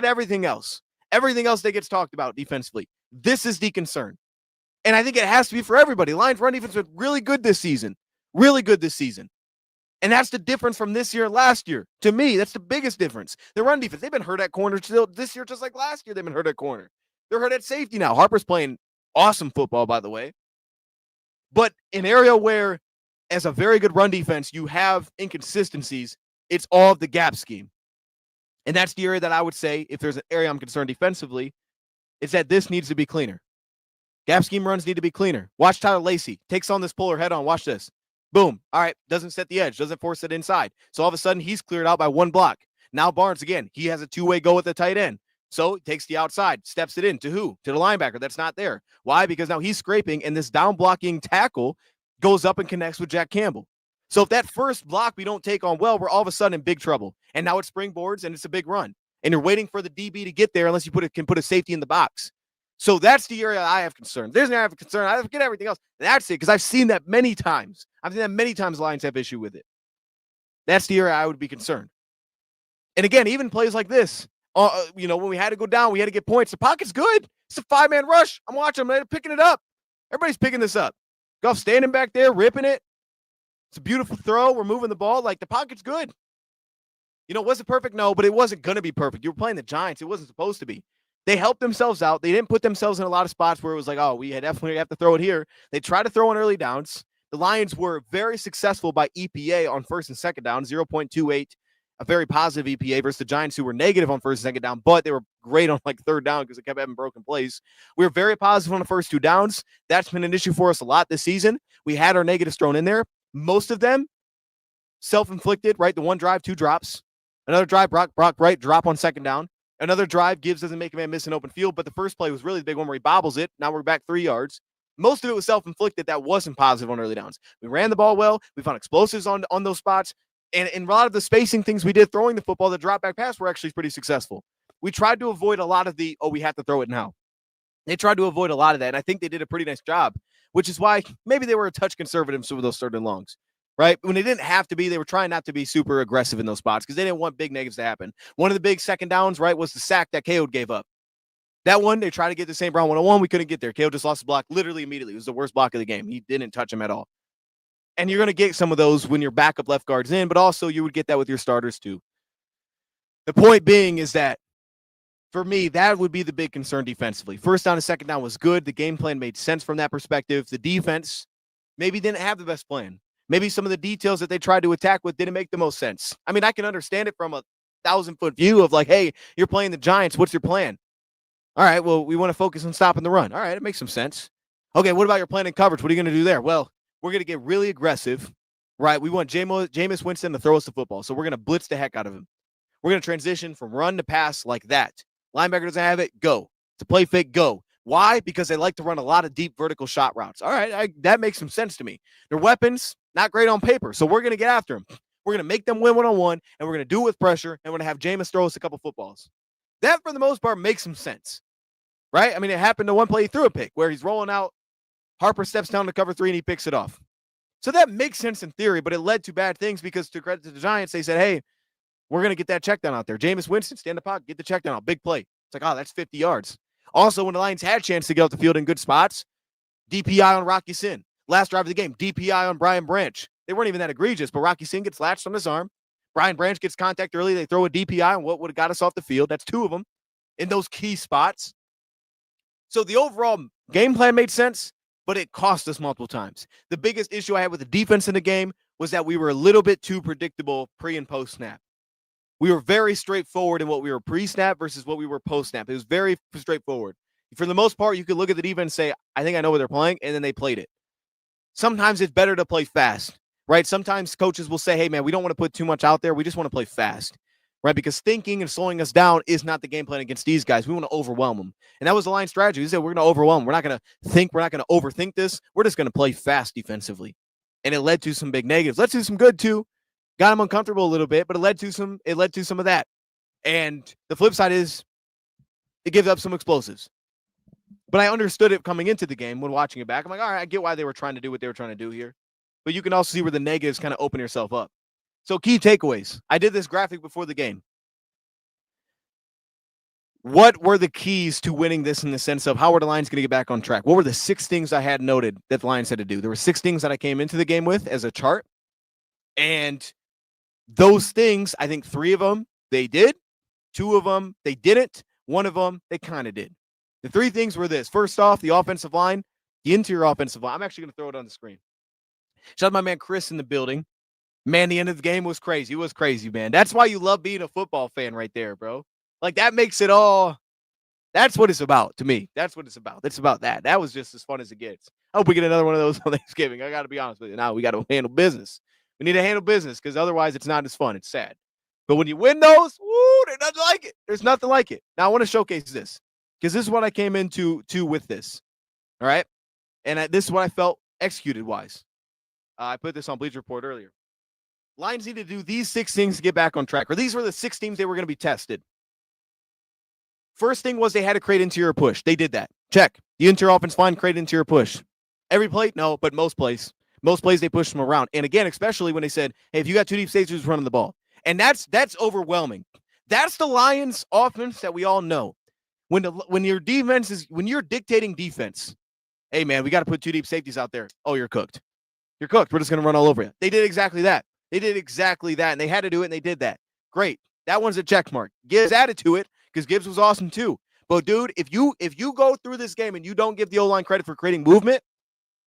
everything else. Everything else that gets talked about defensively. This is the concern. And I think it has to be for everybody. Lions run defense was really good this season. Really good this season. And that's the difference from this year and last year. To me, that's the biggest difference. The run defense, they've been hurt at corner still this year, just like last year they've been hurt at corner. They're hurt at safety now. Harper's playing awesome football, by the way. But an area where, as a very good run defense, you have inconsistencies, it's all of the gap scheme. And that's the area that I would say, if there's an area I'm concerned defensively, is that this needs to be cleaner. Gap scheme runs need to be cleaner. Watch Tyler Lacey. Takes on this puller head on. Watch this. Boom. All right. Doesn't set the edge. Doesn't force it inside. So all of a sudden, he's cleared out by 1 block. Now Barnes, again, he has a 2-way go with the tight end. So he takes the outside, steps it in to who? To the linebacker. That's not there. Why? Because now he's scraping, and this down blocking tackle goes up and connects with Jack Campbell. So if that first block we don't take on well, we're all of a sudden in big trouble. And now it springboards, and it's a big run. And you're waiting for the DB to get there unless you can put a safety in the box. So that's the area I have concern. There's an area I have concern. I forget everything else. That's it, because I've seen that many times. I've seen that many times Lions have issue with it. That's the area I would be concerned. And again, even plays like this, when we had to go down, we had to get points. The pocket's good. It's a 5-man rush. I'm watching them. They're picking it up. Everybody's picking this up. Goff standing back there, ripping it. It's a beautiful throw. We're moving the ball. Like, the pocket's good. Was it perfect? No, but it wasn't going to be perfect. You were playing the Giants. It wasn't supposed to be. They helped themselves out. They didn't put themselves in a lot of spots where it was like, oh, we definitely have to throw it here. They tried to throw on early downs. The Lions were very successful by EPA on 1st and 2nd down, 0.28, a very positive EPA versus the Giants, who were negative on 1st and 2nd down, but they were great on 3rd down because they kept having broken plays. We were very positive on the first 2 downs. That's been an issue for us a lot this season. We had our negatives thrown in there. Most of them self-inflicted, right? The 1 drive, 2 drops. Another drive, Brock right, drop on 2nd down. Another drive, Gibbs doesn't make a man miss an open field, but the first play was really the big one where he bobbles it. Now we're back 3 yards. Most of it was self-inflicted. That wasn't positive on early downs. We ran the ball well. We found explosives on those spots. And in a lot of the spacing things we did throwing the football, the drop back pass, were actually pretty successful. We tried to avoid a lot of we have to throw it now. They tried to avoid a lot of that, and I think they did a pretty nice job, which is why maybe they were a touch conservative with those 3rd and longs. Right? When they didn't have to be, they were trying not to be super aggressive in those spots because they didn't want big negatives to happen. One of the big 2nd downs, right, was the sack that KO gave up. That one, they tried to get to St. Brown 101. We couldn't get there. KO just lost the block literally immediately. It was the worst block of the game. He didn't touch him at all. And you're going to get some of those when your backup left guard's in, but also you would get that with your starters too. The point being is that, for me, that would be the big concern defensively. 1st down and 2nd down was good. The game plan made sense from that perspective. The defense maybe didn't have the best plan. Maybe some of the details that they tried to attack with didn't make the most sense. I mean, I can understand it from a 1,000-foot view of like, hey, you're playing the Giants. What's your plan? All right, well, we want to focus on stopping the run. All right, it makes some sense. Okay, what about your plan in coverage? What are you going to do there? Well, we're going to get really aggressive, right? We want Jameis Winston to throw us the football, so we're going to blitz the heck out of him. We're going to transition from run to pass like that. Linebacker doesn't have it, go. To play fake, go. Why? Because they like to run a lot of deep vertical shot routes. All right, that makes some sense to me. Their weapons, not great on paper, so we're going to get after them. We're going to make them win one-on-one, and we're going to do it with pressure, and we're going to have Jameis throw us a couple footballs. That, for the most part, makes some sense, right? I mean, it happened to one play he threw a pick where he's rolling out, Harper steps down to cover 3, and he picks it off. So that makes sense in theory, but it led to bad things because, to credit to the Giants, they said, hey, we're going to get that check down out there. Jameis Winston, stand in the pocket, get the check down out. Big play. It's like, oh, that's 50 yards. Also, when the Lions had a chance to get off the field in good spots, DPI on Rocky Sin. Last drive of the game, DPI on Brian Branch. They weren't even that egregious, but Rocky Sin gets latched on his arm. Brian Branch gets contact early. They throw a DPI on what would have got us off the field. That's 2 of them in those key spots. So the overall game plan made sense, but it cost us multiple times. The biggest issue I had with the defense in the game was that we were a little bit too predictable pre and post snap. We were very straightforward in what we were pre-snap versus what we were post-snap. It was very straightforward. For the most part, you could look at the defense and say, I think I know what they're playing, and then they played it. Sometimes it's better to play fast, right? Sometimes coaches will say, hey, man, we don't want to put too much out there. We just want to play fast, right? Because thinking and slowing us down is not the game plan against these guys. We want to overwhelm them. And that was the line strategy. We said, we're going to overwhelm them. We're not going to think. We're not going to overthink this. We're just going to play fast defensively. And it led to some big negatives. Led to some good, too. Got him uncomfortable a little bit, but it led to some of that. And the flip side is it gives up some explosives. But I understood it coming into the game when watching it back. I'm like, all right, I get why they were trying to do what they were trying to do here. But you can also see where the negatives kind of open yourself up. So key takeaways. I did this graphic before the game. What were the keys to winning this in the sense of how were the Lions going to get back on track? What were the 6 things I had noted that the Lions had to do? There were 6 things that I came into the game with as a chart. And those things, I think 3 of them, they did. 2 of them, they didn't. 1 of them, they kind of did. The 3 things were this. First off, the offensive line, the interior offensive line. I'm actually going to throw it on the screen. Shout out my man Chris in the building. Man, the end of the game was crazy. It was crazy, man. That's why you love being a football fan right there, bro. Like, that makes it all. That's what it's about to me. That's what it's about. It's about that. That was just as fun as it gets. I hope we get another one of those on Thanksgiving. I got to be honest with you. Now we got to handle business. We need to handle business because otherwise it's not as fun. It's sad. But when you win those, woo, there's nothing like it. There's nothing like it. Now I want to showcase this because this is what I came into with this. All right. And this is what I felt executed wise. I put this on Bleacher Report earlier. Lions need to do these 6 things to get back on track, or these were the 6 teams they were going to be tested. First thing was they had to create interior push. They did that. Check. The interior offense line created interior push. Every play? No, but most plays. Most plays they pushed them around. And again, especially when they said, hey, if you got 2 deep safeties running the ball. And that's overwhelming. That's the Lions offense that we all know. When your defense is, when you're dictating defense, hey, man, we got to put 2 deep safeties out there. Oh, you're cooked. You're cooked. We're just going to run all over you. They did exactly that. They did exactly that. And they had to do it, and they did that. Great. That one's a check mark. Gibbs added to it because Gibbs was awesome too. But, dude, if you go through this game and you don't give the O-line credit for creating movement,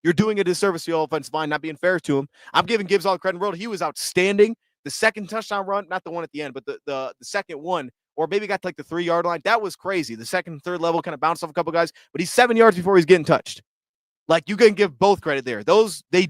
you're doing a disservice to the offensive line, not being fair to him. I'm giving Gibbs all the credit in the world. He was outstanding. The second touchdown run, not the one at the end, but the second one, or maybe got to like the 3-yard line. That was crazy. The second and third level kind of bounced off a couple guys, but he's 7 yards before he's getting touched. Like, you can give both credit there. They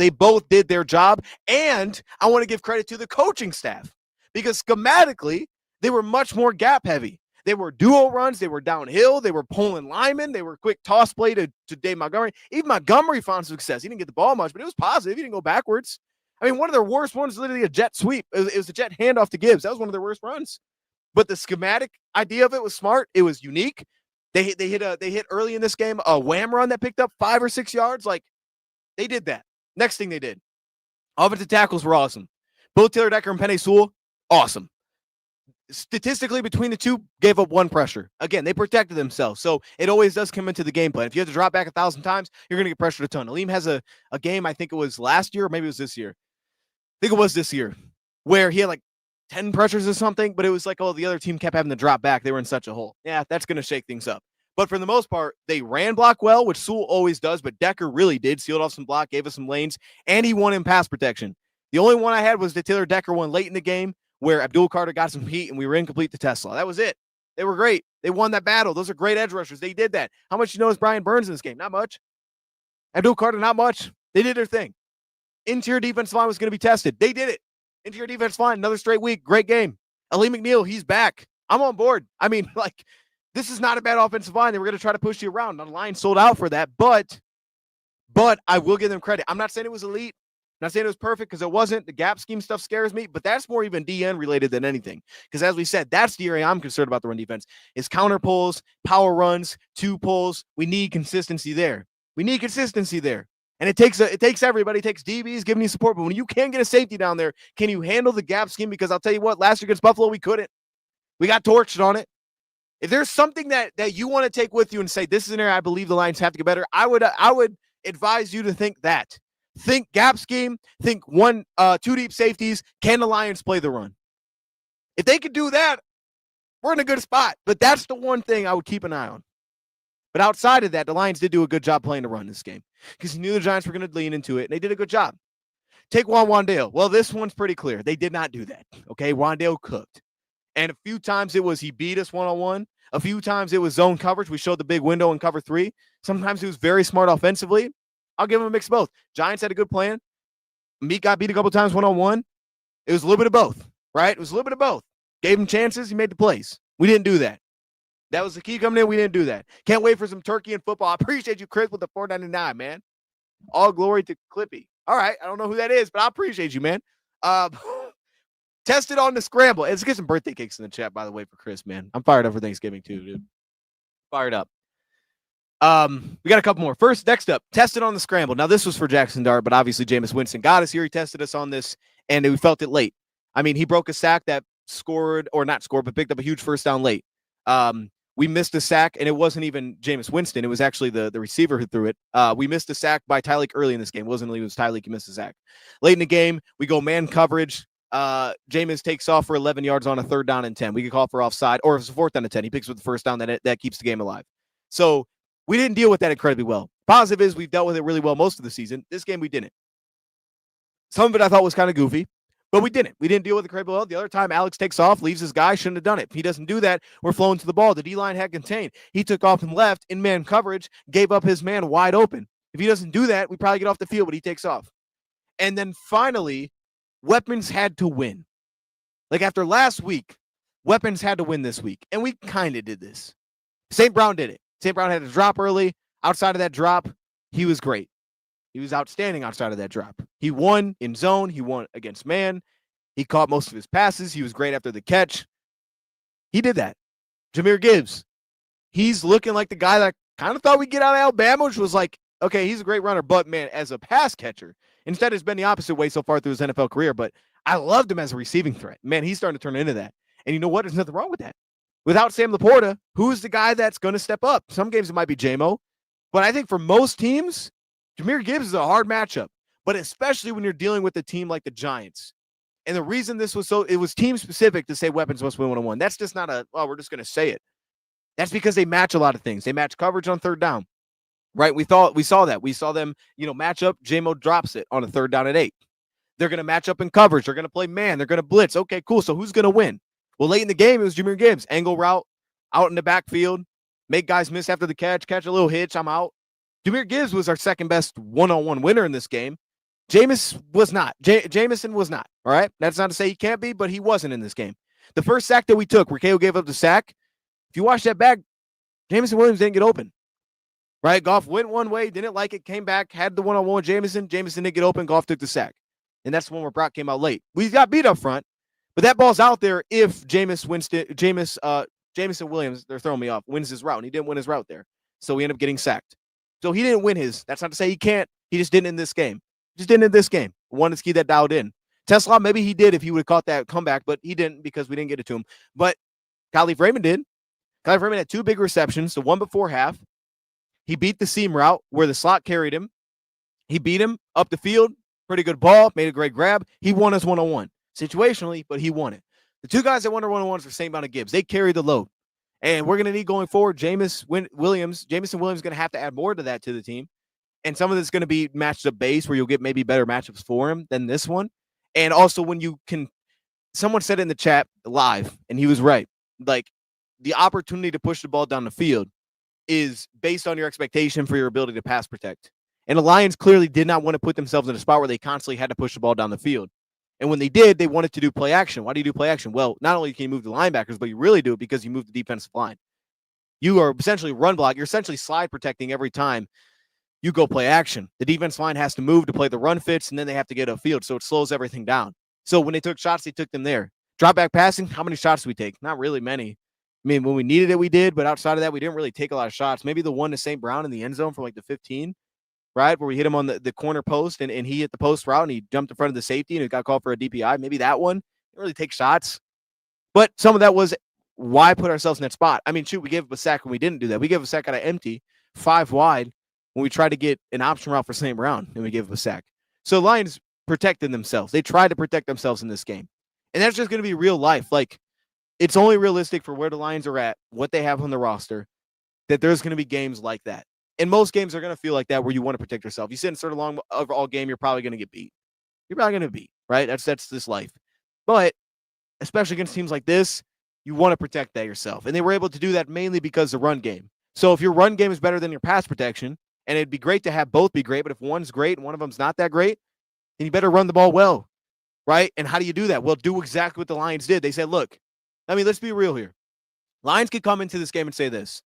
both did their job. And I want to give credit to the coaching staff because schematically they were much more gap heavy. They were duo runs. They were downhill. They were pulling linemen. They were quick toss play to Dave Montgomery. Even Montgomery found success. He didn't get the ball much, but it was positive. He didn't go backwards. I mean, one of their worst ones was literally a jet sweep. It was a jet handoff to Gibbs. That was one of their worst runs. But the schematic idea of it was smart. It was unique. They hit early in this game a wham run that picked up 5 or 6 yards. Like, they did that. Next thing they did, offensive tackles were awesome. Both Taylor Decker and Penei Sewell, awesome. Statistically, between the two, gave up 1 pressure. Again, they protected themselves. So it always does come into the game plan. If you have to drop back 1,000 times, you're going to get pressured a ton. Aleem has a game, I think it was last year, or maybe it was this year. I think it was this year, where he had like 10 pressures or something, but it was like, oh, the other team kept having to drop back. They were in such a hole. Yeah, that's going to shake things up. But for the most part, they ran block well, which Sewell always does, but Decker really did. Sealed off some block, gave us some lanes, and he won in pass protection. The only one I had was the Taylor Decker one late in the game where Abdul Carter got some heat and we were incomplete to Tesla. That was it. They were great. They won that battle. Those are great edge rushers. They did that. How much you know is Brian Burns in this game? Not much. Abdul Carter, not much. They did their thing. Interior defensive line was going to be tested. They did it. Interior defensive line, another straight week. Great game. Ali McNeil, he's back. I'm on board. I mean, like, this is not a bad offensive line. They were going to try to push you around. The line sold out for that, but I will give them credit. I'm not saying it was elite. I'm not saying it was perfect because it wasn't. The gap scheme stuff scares me, but that's more even DN related than anything. Because as we said, that's the area I'm concerned about the run defense is counter pulls, power runs, two pulls. We need consistency there. And it takes everybody. It takes DBs giving you support. But when you can't get a safety down there, can you handle the gap scheme? Because I'll tell you what, last year against Buffalo, we couldn't. We got torched on it. If there's something that you want to take with you and say, this is an area I believe the Lions have to get better, I would advise you to think that. Think gap scheme, think two deep safeties. Can the Lions play the run? If they could do that, we're in a good spot. But that's the one thing I would keep an eye on. But outside of that, the Lions did do a good job playing the run this game because you knew the Giants were going to lean into it, and they did a good job. Take Wandale. Well, this one's pretty clear. They did not do that. Okay, Wandale cooked. And a few times it was he beat us one-on-one. A few times it was zone coverage. We showed the big window in cover 3. Sometimes he was very smart offensively. I'll give him a mix of both. Giants had a good plan. Meek got beat a couple times one-on-one. It was a little bit of both, right? It was a little bit of both. Gave him chances. He made the plays. We didn't do that. That was the key coming in. We didn't do that. Can't wait for some turkey and football. I appreciate you, Chris, with the $4.99, man. All glory to Clippy. All right. I don't know who that is, but I appreciate you, man. Tested on the scramble. Let's get some birthday cakes in the chat, by the way, for Chris, man. I'm fired up for Thanksgiving, too, dude. Fired up. We got a couple more. First, next up, tested on the scramble. Now, this was for Jackson Dart, but obviously Jameis Winston got us here. He tested us on this, and we felt it late. I mean, he broke a sack that picked up a huge first down late. We missed a sack, and it wasn't even Jameis Winston. It was actually the receiver who threw it. We missed a sack by Tyleek early in this game. It wasn't Tyleek who missed a sack. Late in the game, we go man coverage. Jameis takes off for 11 yards on a 3rd down and 10. We could call for offside, or if it's a 4th down and 10, he picks with the first down that keeps the game alive. So we didn't deal with that incredibly well. Positive is we've dealt with it really well most of the season. This game we didn't. Some of it I thought was kind of goofy, but we didn't. We didn't deal with it incredibly well. The other time Alex takes off, leaves his guy, shouldn't have done it. If he doesn't do that, we're flowing to the ball. The D-line had contained. He took off and left in man coverage, gave up his man wide open. If he doesn't do that, we probably get off the field, but he takes off. And then finally, weapons had to win. Like after last week, weapons had to win this week. And we kind of did this. St. Brown did it. St. Brown had a drop early. Outside of that drop, he was great. He was outstanding outside of that drop. He won in zone. He won against man. He caught most of his passes. He was great after the catch. He did that. Jahmyr Gibbs. He's looking like the guy that kind of thought we'd get out of Alabama, which was like, okay, he's a great runner, but man, as a pass catcher, instead it's been the opposite way so far through his NFL career, but I loved him as a receiving threat. Man, he's starting to turn into that. And you know what? There's nothing wrong with that. Without Sam Laporta, who's the guy that's going to step up? Some games it might be J-Mo, but I think for most teams, Jahmyr Gibbs is a hard matchup, but especially when you're dealing with a team like the Giants. And the reason this was it was team specific to say weapons must win 1-on-1. That's just not we're just going to say it. That's because they match a lot of things. They match coverage on 3rd down, right? We saw that. We saw them, match up. J-Mo drops it on a 3rd down at 8. They're going to match up in coverage. They're going to play man. They're going to blitz. Okay, cool. So who's going to win? Well, late in the game, it was Jahmyr Gibbs. Angle route, out in the backfield, make guys miss after the catch a little hitch, I'm out. Jahmyr Gibbs was our second best one-on-one winner in this game. Jameis was not. Jamison was not, all right? That's not to say he can't be, but he wasn't in this game. The first sack that we took, where KO gave up the sack, if you watch that back, Jameson Williams didn't get open, right? Goff went one way, didn't like it, came back, had the one-on-one with Jameson. Jameson didn't get open. Goff took the sack. And that's the one where Brock came out late. We got beat up front, but that ball's out there if Jameson Williams, they're throwing me off, wins his route. And he didn't win his route there. So we end up getting sacked. So he didn't win his. That's not to say he can't. He just didn't in this game. One is key that dialed in. Tesla, maybe he did if he would have caught that comeback, but he didn't because we didn't get it to him. But Khalif Raymond did. Khalif Raymond had 2 big receptions, the one before half. He beat the seam route where the slot carried him. He beat him up the field. Pretty good ball. Made a great grab. He won us 1-on-1 situationally, but he won it. The 2 guys that won our 1-on-1s were St. Brown and Gibbs. They carried the load. And we're going to need going forward, Jameson Williams is going to have to add more to that to the team. And some of this is going to be matched up base where you'll get maybe better matchups for him than this one. And also when you can, someone said in the chat live, and he was right. Like the opportunity to push the ball down the field is based on your expectation for your ability to pass protect. And the Lions clearly did not want to put themselves in a spot where they constantly had to push the ball down the field. And when they did, they wanted to do play action. Why do you do play action? Well, not only can you move the linebackers, but you really do it because you move the defensive line. You are essentially run block. You're essentially slide protecting every time you go play action. The defense line has to move to play the run fits, and then they have to get upfield, so it slows everything down. So when they took shots, they took them there. Drop back passing, how many shots did we take? Not really many. I mean, when we needed it, we did, but outside of that, we didn't really take a lot of shots. Maybe the one to St. Brown in the end zone from like the 15, right, where we hit him on the corner post, and he hit the post route, and he jumped in front of the safety, and it got called for a DPI. Maybe that one. Didn't really take shots. But some of that was why put ourselves in that spot. I mean, shoot, we gave up a sack when we didn't do that. We gave a sack out of empty, 5 wide, when we tried to get an option route for St. Brown, and we gave up a sack. So Lions protected themselves. They tried to protect themselves in this game. And that's just going to be real life. Like, it's only realistic for where the Lions are at, what they have on the roster, that there's going to be games like that. And most games are going to feel like that where you want to protect yourself. You sit in sort of long overall game, you're probably going to get beat. You're probably going to beat, right? That's this life. But especially against teams like this, you want to protect that yourself. And they were able to do that mainly because of the run game. So if your run game is better than your pass protection, and it'd be great to have both be great, but if one's great and one of them's not that great, then you better run the ball well, right? And how do you do that? Well, do exactly what the Lions did. They said, look, I mean, let's be real here. Lions could come into this game and say this.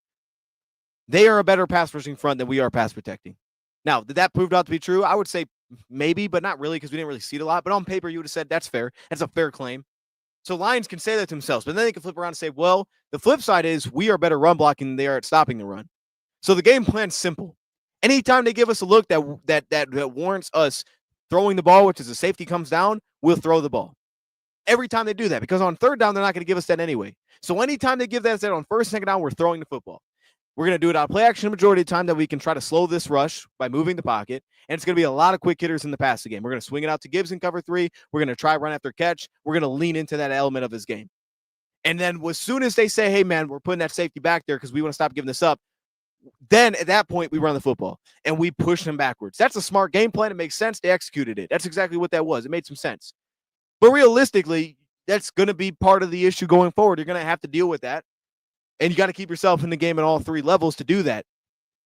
They are a better pass rushing front than we are pass protecting. Now, did that prove out to be true? I would say maybe, but not really because we didn't really see it a lot. But on paper, you would have said that's fair. That's a fair claim. So Lions can say that to themselves, but then they can flip around and say, well, the flip side is we are better run blocking than they are at stopping the run. So the game plan's simple. Anytime they give us a look that warrants us throwing the ball, which is a safety comes down, we'll throw the ball. Every time they do that, because on third down, they're not going to give us that anyway. So anytime they give that on first, second down, we're throwing the football. We're going to do it out of play action the majority of the time that we can try to slow this rush by moving the pocket. And it's going to be a lot of quick hitters in the passing game. We're going to swing it out to Gibbs in cover 3. We're going to try run after catch. We're going to lean into that element of his game. And then as soon as they say, hey, man, we're putting that safety back there because we want to stop giving this up, then at that point, we run the football and we push them backwards. That's a smart game plan. It makes sense. They executed it. That's exactly what that was. It made some sense. But realistically, that's going to be part of the issue going forward. You're going to have to deal with that. And you got to keep yourself in the game at all 3 levels to do that.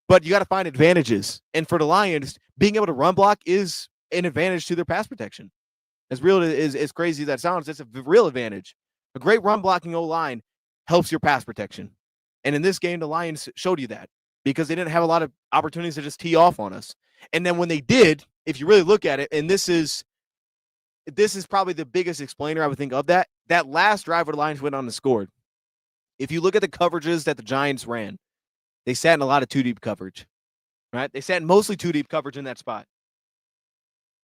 But you got to find advantages. And for the Lions, being able to run block is an advantage to their pass protection. As real as crazy as that sounds, it's a real advantage. A great run blocking O-line helps your pass protection. And in this game, the Lions showed you that because they didn't have a lot of opportunities to just tee off on us. And then when they did, if you really look at it, and this is probably the biggest explainer I would think of that last drive where the Lions went on and scored. If you look at the coverages that the Giants ran, they sat in a lot of 2-deep coverage, right? They sat in mostly 2-deep coverage in that spot.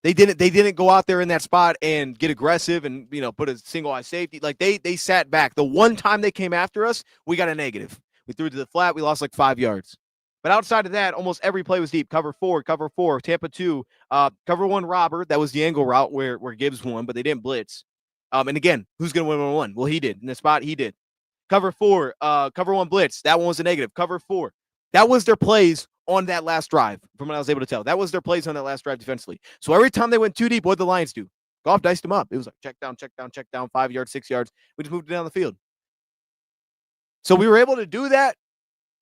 They didn't go out there in that spot and get aggressive and, put a single eye safety. Like they sat back. The one time they came after us, we got a negative. We threw to the flat. We lost like 5 yards. But outside of that, almost every play was deep. Cover 4, Tampa 2, cover 1 robber. That was the angle route where Gibbs won, but they didn't blitz. And again, who's going to win 1-1? Well, he did. In the spot, he did. Cover 4, cover 1 blitz. That one was a negative. Cover 4. That was their plays on that last drive, from what I was able to tell. That was their plays on that last drive defensively. So every time they went too deep, what did the Lions do? Goff diced them up. It was like check down, 5 yards, 6 yards. We just moved it down the field. So we were able to do that.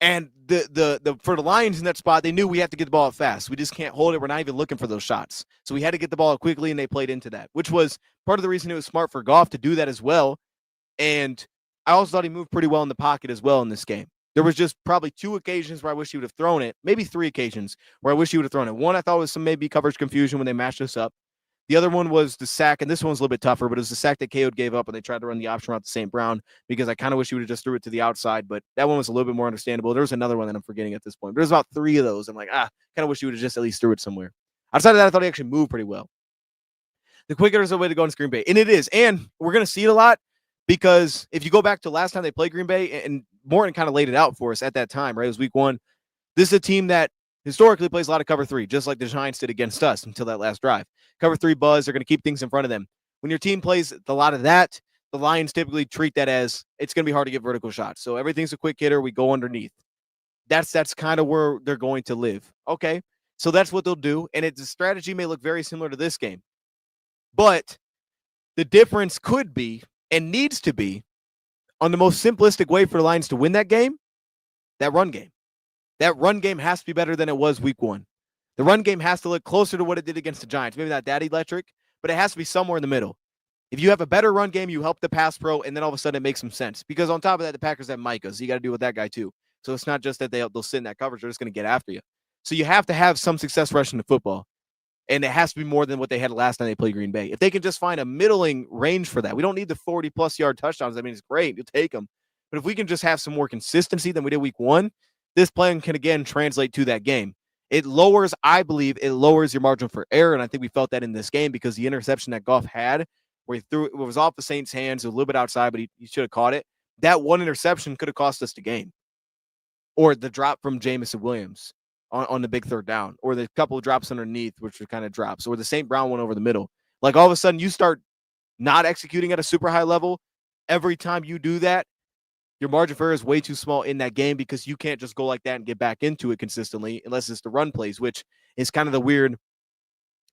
And the for the Lions in that spot, they knew we have to get the ball out fast. We just can't hold it. We're not even looking for those shots. So we had to get the ball out quickly, and they played into that, which was part of the reason it was smart for Goff to do that as well. And I also thought he moved pretty well in the pocket as well in this game. There was just probably 2 occasions where I wish he would have thrown it, maybe 3 occasions where I wish he would have thrown it. One, I thought was some maybe coverage confusion when they matched us up. The other one was the sack, and this one's a little bit tougher, but it was the sack that KO gave up when they tried to run the option route to St. Brown because I kind of wish he would have just threw it to the outside, but that one was a little bit more understandable. There's another one that I'm forgetting at this point. There's about 3 of those. I'm like, kind of wish he would have just at least threw it somewhere. Outside of that, I thought he actually moved pretty well. The quick hitter is a way to go in Green Bay, and it is. And we're going to see it a lot because if you go back to last time they played Green Bay, and Morton kind of laid it out for us at that time, right? It was week 1. This is a team that historically plays a lot of cover 3, just like the Giants did against us until that last drive. Cover 3 buzz, they're going to keep things in front of them. When your team plays a lot of that, the Lions typically treat that as it's going to be hard to get vertical shots. So everything's a quick hitter. We go underneath. That's kind of where they're going to live. Okay, so that's what they'll do. And the strategy may look very similar to this game. But the difference could be and needs to be on the most simplistic way for the Lions to win that game, that run game. That run game has to be better than it was week 1. The run game has to look closer to what it did against the Giants. Maybe not that electric, but it has to be somewhere in the middle. If you have a better run game, you help the pass pro, and then all of a sudden it makes some sense. Because on top of that, the Packers have Micah, so you got to deal with that guy too. So it's not just that they'll sit in that coverage; they're just going to get after you. So you have to have some success rushing the football, and it has to be more than what they had last time they played Green Bay. If they can just find a middling range for that, we don't need the 40-plus yard touchdowns. I mean, it's great; you'll take them. But if we can just have some more consistency than we did Week 1, this plan can again translate to that game. I believe, it lowers your margin for error, and I think we felt that in this game because the interception that Goff had, where he threw it was off the Saints' hands, a little bit outside, but he should have caught it. That one interception could have cost us the game, or the drop from Jamison Williams on the big third down, or the couple of drops underneath, which were kind of drops, or the St. Brown one over the middle. Like all of a sudden, you start not executing at a super high level. Every time you do that, your margin for error is way too small in that game because you can't just go like that and get back into it consistently unless it's the run plays, which is kind of the weird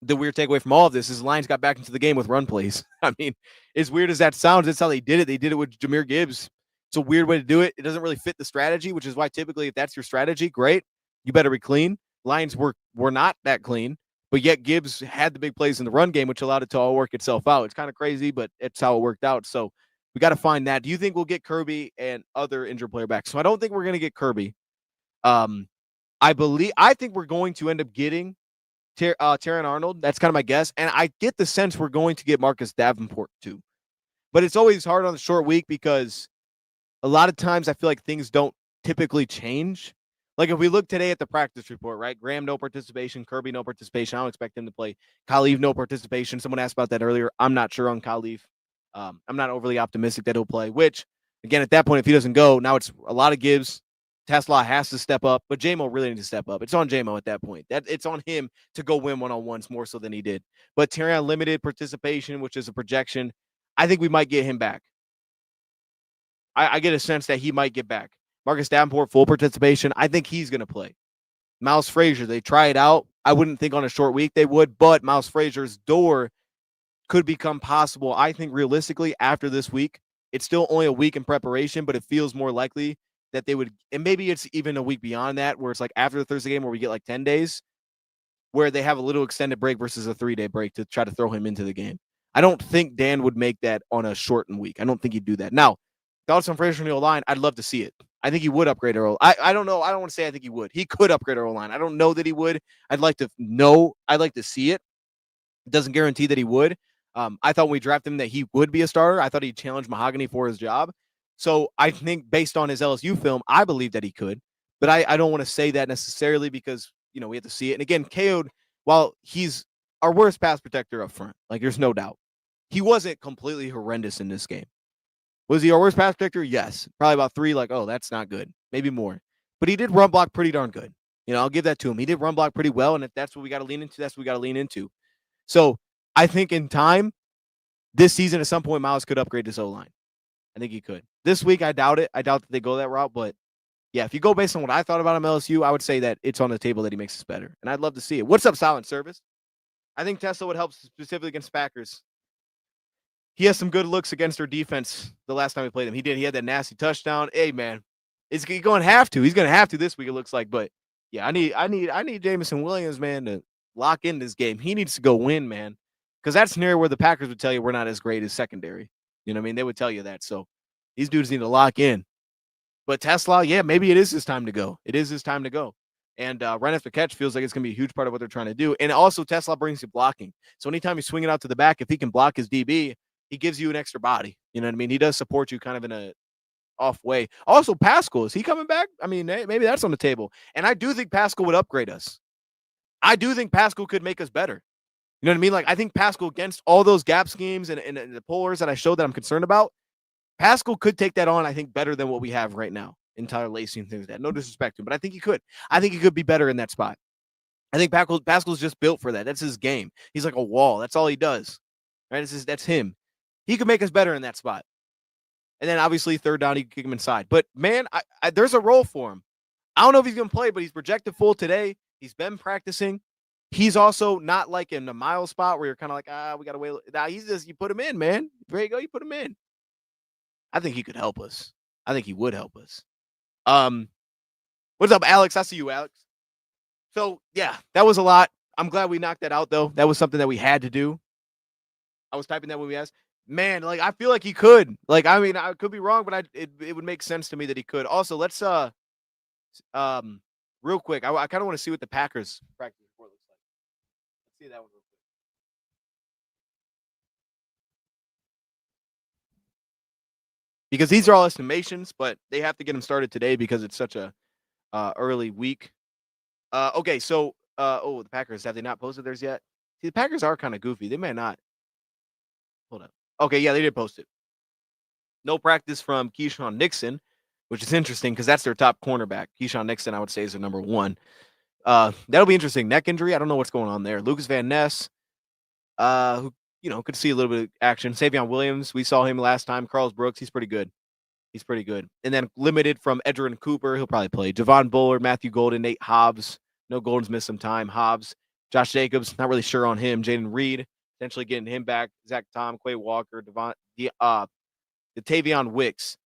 takeaway from all of this is the Lions got back into the game with run plays. I mean, as weird as that sounds, that's how they did it. They did it with Jahmyr Gibbs. It's a weird way to do it. It doesn't really fit the strategy, which is why typically if that's your strategy, great. You better be clean. Lions were not that clean, but yet Gibbs had the big plays in the run game, which allowed it to all work itself out. It's kind of crazy, but it's how it worked out. So we got to find that. Do you think we'll get Kirby and other injured player back? So I don't think we're going to get Kirby. I think we're going to end up getting Terran Arnold. That's kind of my guess. And I get the sense we're going to get Marcus Davenport too. But it's always hard on the short week because a lot of times I feel like things don't typically change. Like if we look today at the practice report, right? Graham, no participation. Kirby, no participation. I don't expect him to play. Khalif, no participation. Someone asked about that earlier. I'm not sure on Khalif. I'm not overly optimistic that he'll play, which, again, at that point, if he doesn't go, now it's a lot of Gibbs. Tesla has to step up, but J-Mo really needs to step up. It's on J-Mo at that point. It's on him to go win one-on-ones more so than he did. But Terry on limited participation, which is a projection, I think we might get him back. I get a sense that he might get back. Marcus Davenport, full participation. I think he's going to play. Miles Frazier, they try it out. I wouldn't think on a short week they would, but Miles Frazier's door could become possible, I think, realistically, after this week. It's still only a week in preparation, but it feels more likely that they would, and maybe it's even a week beyond that, where it's like after the Thursday game where we get like 10 days, where they have a little extended break versus a 3-day break to try to throw him into the game. I don't think Dan would make that on a shortened week. I don't think he'd do that. Now, thoughts on Frazier on the O-line, I'd love to see it. I think he would upgrade our O-line. I don't know. I don't want to say I think he would. He could upgrade our O-line. I don't know that he would. I'd like to know. I'd like to see it. It doesn't guarantee that he would. I thought when we drafted him that he would be a starter. I thought he'd challenge Mahogany for his job. So I think based on his LSU film, I believe that he could. But I don't want to say that necessarily because, we have to see it. And again, KO'd, while he's our worst pass protector up front, like there's no doubt, he wasn't completely horrendous in this game. Was he our worst pass protector? Yes. Probably about 3, like, oh, that's not good. Maybe more. But he did run block pretty darn good. I'll give that to him. He did run block pretty well. And if that's what we got to lean into, that's what we got to lean into. So I think in time, this season, at some point, Miles could upgrade this O-line. I think he could. This week, I doubt it. I doubt that they go that route. But, yeah, if you go based on what I thought about him, LSU, I would say that it's on the table that he makes us better. And I'd love to see it. What's up, Silent Service? I think Tesla would help specifically against Packers. He has some good looks against our defense the last time we played him. He did. He had that nasty touchdown. Hey, man, he's going to have to. He's going to have to this week, it looks like. But, yeah, I need Jamison Williams, man, to lock in this game. He needs to go win, man. Because that's an area where the Packers would tell you we're not as great as secondary. You know what I mean? They would tell you that. So these dudes need to lock in. But Tesla, yeah, maybe it is his time to go. It is his time to go. And run after catch feels like it's going to be a huge part of what they're trying to do. And also Tesla brings you blocking. So anytime you swing it out to the back, if he can block his DB, he gives you an extra body. You know what I mean? He does support you kind of in a off way. Also, Pascal, is he coming back? I mean, maybe that's on the table. And I do think Pascal would upgrade us. I do think Pascal could make us better. You know what I mean? Like, I think Pascal, against all those gap schemes and the pullers that I showed that I'm concerned about, Pascal could take that on, I think, better than what we have right now in Tyler Lacey and things like that. No disrespect to him, but I think he could. I think he could be better in that spot. I think Pascal's just built for that. That's his game. He's like a wall. That's all he does. Right? That's him. He could make us better in that spot. And then, obviously, third down, he can kick him inside. But, man, there's a role for him. I don't know if he's going to play, but he's projected full today. He's been practicing. He's also not like in a mile spot where you're kind of like, we got to wait. Now he's just, you put him in, man. There you go. You put him in. I think he could help us. I think he would help us. What's up, Alex? I see you, Alex. So, yeah, that was a lot. I'm glad we knocked that out, though. That was something that we had to do. I was typing that when we asked. Man, like, I feel like he could. Like, I mean, I could be wrong, but it would make sense to me that he could. Also, let's um real quick, I kind of want to see what the Packers practice report looks like. Let's see that one real quick. Because these are all estimations, but they have to get them started today because it's such a early week. Okay, so the Packers, have they not posted theirs yet? See, the Packers are kind of goofy. They may not. Hold up. Okay, yeah, they did post it. No practice from Keyshawn Nixon, which is interesting because that's their top cornerback. Keyshawn Nixon, I would say, is their number one. That'll be interesting. Neck injury. I don't know what's going on there. Lucas Van Ness, who could see a little bit of action. Savion Williams, we saw him last time. Carlos Brooks, he's pretty good. He's pretty good. And then limited from Edgerrin Cooper, he'll probably play. Javon Bullard, Matthew Golden, Nate Hobbs. No, Golden's missed some time. Hobbs, Josh Jacobs, not really sure on him. Jaden Reed, potentially getting him back. Zach Tom, Quay Walker, Tavion Wicks.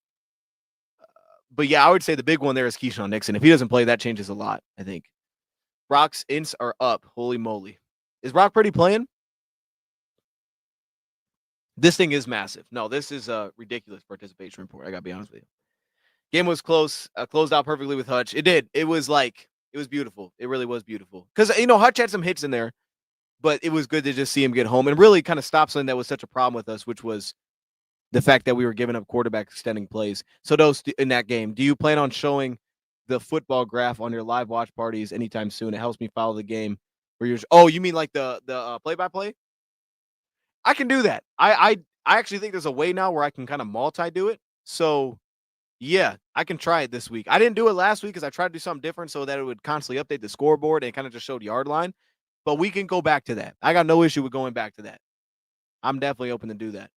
But yeah, I would say the big one there is Keyshawn Nixon. If he doesn't play, that changes a lot, I think. Brock's ints are up. Holy moly. Is Brock Purdy playing? This thing is massive. No, this is a ridiculous participation report. I got to be honest with you. Game was close. Closed out perfectly with Hutch. It did. It was beautiful. It really was beautiful. Because, Hutch had some hits in there, but it was good to just see him get home and really kind of stop something that was such a problem with us, which was the fact that we were giving up quarterback extending plays. So those in that game, do you plan on showing the football graph on your live watch parties anytime soon? It helps me follow the game. You mean like the play-by-play? I can do that. I actually think there's a way now where I can kind of multi-do it. So yeah, I can try it this week. I didn't do it last week because I tried to do something different so that it would constantly update the scoreboard and kind of just showed yard line. But we can go back to that. I got no issue with going back to that. I'm definitely open to do that.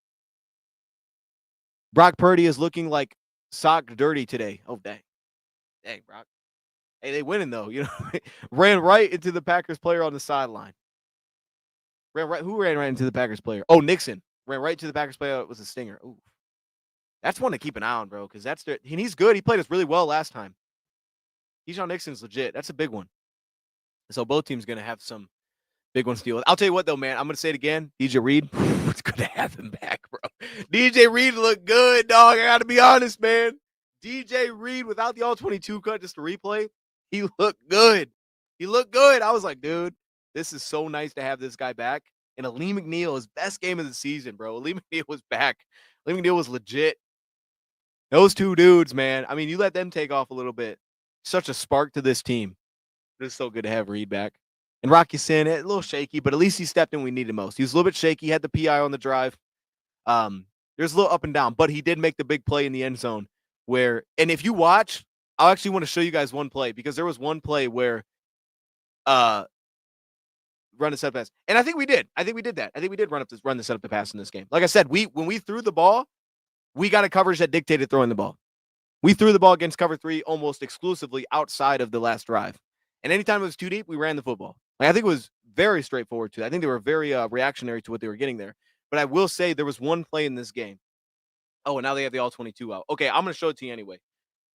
Brock Purdy is looking like sock dirty today. Oh, dang. Dang, Brock. Hey, they winning, though. Ran right into the Packers player on the sideline. Who ran right into the Packers player? Oh, Nixon. Ran right to the Packers player. It was a stinger. Ooh. That's one to keep an eye on, bro, because he's good. He played us really well last time. Keyshawn Nixon's legit. That's a big one. So both teams going to have some big ones to deal with. I'll tell you what, though, man. I'm going to say it again. DJ Reed, it's good to have him back, bro. DJ Reed looked good, dog. I got to be honest, man. DJ Reed, without the all-22 cut, just to replay, he looked good. He looked good. I was like, dude, this is so nice to have this guy back. And Aleem McNeil, his best game of the season, bro. Aleem McNeil was back. Aleem McNeil was legit. Those two dudes, man. I mean, you let them take off a little bit. Such a spark to this team. It's so good to have Reed back. And Rocky Sin, a little shaky, but at least he stepped in when we needed most. He was a little bit shaky, had the PI on the drive. There's a little up and down, but he did make the big play in the end zone and if you watch, I actually want to show you guys one play because there was one play where run the set pass. And I think we did. I think we did that. I think we did run the set up the pass in this game. Like I said, when we threw the ball, we got a coverage that dictated throwing the ball. We threw the ball against cover 3 almost exclusively outside of the last drive. And anytime it was too deep, we ran the football. I think it was very straightforward to that. I think they were very reactionary to what they were getting there. But I will say there was one play in this game. Oh, and now they have the all-22 out. Okay, I'm going to show it to you anyway.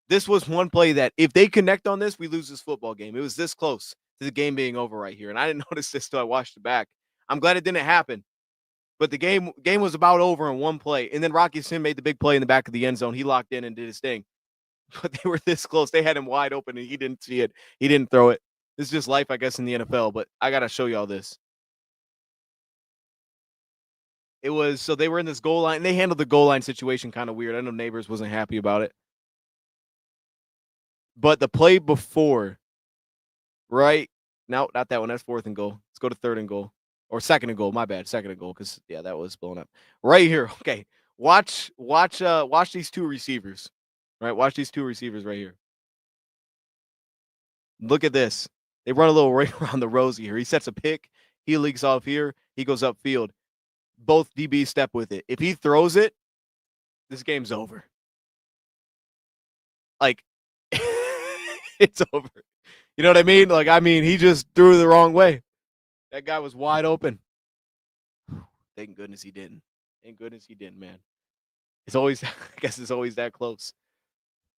This was one play that if they connect on this, we lose this football game. It was this close to the game being over right here. And I didn't notice this till I watched it back. I'm glad it didn't happen. But the game was about over in one play. And then Rocky Sin made the big play in the back of the end zone. He locked in and did his thing. But they were this close. They had him wide open, and he didn't see it. He didn't throw it. This is just life, I guess, in the NFL. But I got to show you all this. It was so they were in this goal line. And they handled the goal line situation kind of weird. I know Neighbors wasn't happy about it. But the play before, right? No, not that one. That's 4th and goal. Let's go to 3rd and goal. Or 2nd and goal. My bad. 2nd and goal. Because, yeah, that was blown up. Right here. Okay. Watch these two receivers. Right? Watch these two receivers right here. Look at this. They run a little right around the rosy here. He sets a pick. He leaks off here. He goes upfield. Both DBs step with it. If he throws it, this game's over. Like, it's over. You know what I mean? He just threw it the wrong way. That guy was wide open. Thank goodness he didn't. Thank goodness he didn't, man. It's always, I guess it's always that close.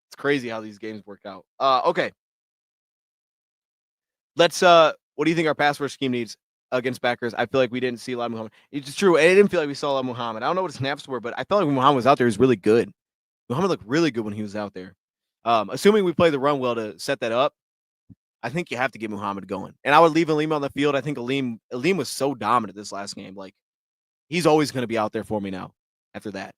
It's crazy how these games work out. Okay. Let's, what do you think our pass rush scheme needs? against Packers. I feel like we didn't see a lot of Muhammad. It's true. It didn't feel like we saw a lot of Muhammad. I don't know what his snaps were, but I felt like when Muhammad was out there, he was really good. Muhammad looked really good when he was out there. Assuming we play the run well to set that up, I think you have to get Muhammad going. And I would leave Aleem on the field. I think Aleem was so dominant this last game. Like, he's always going to be out there for me now after that.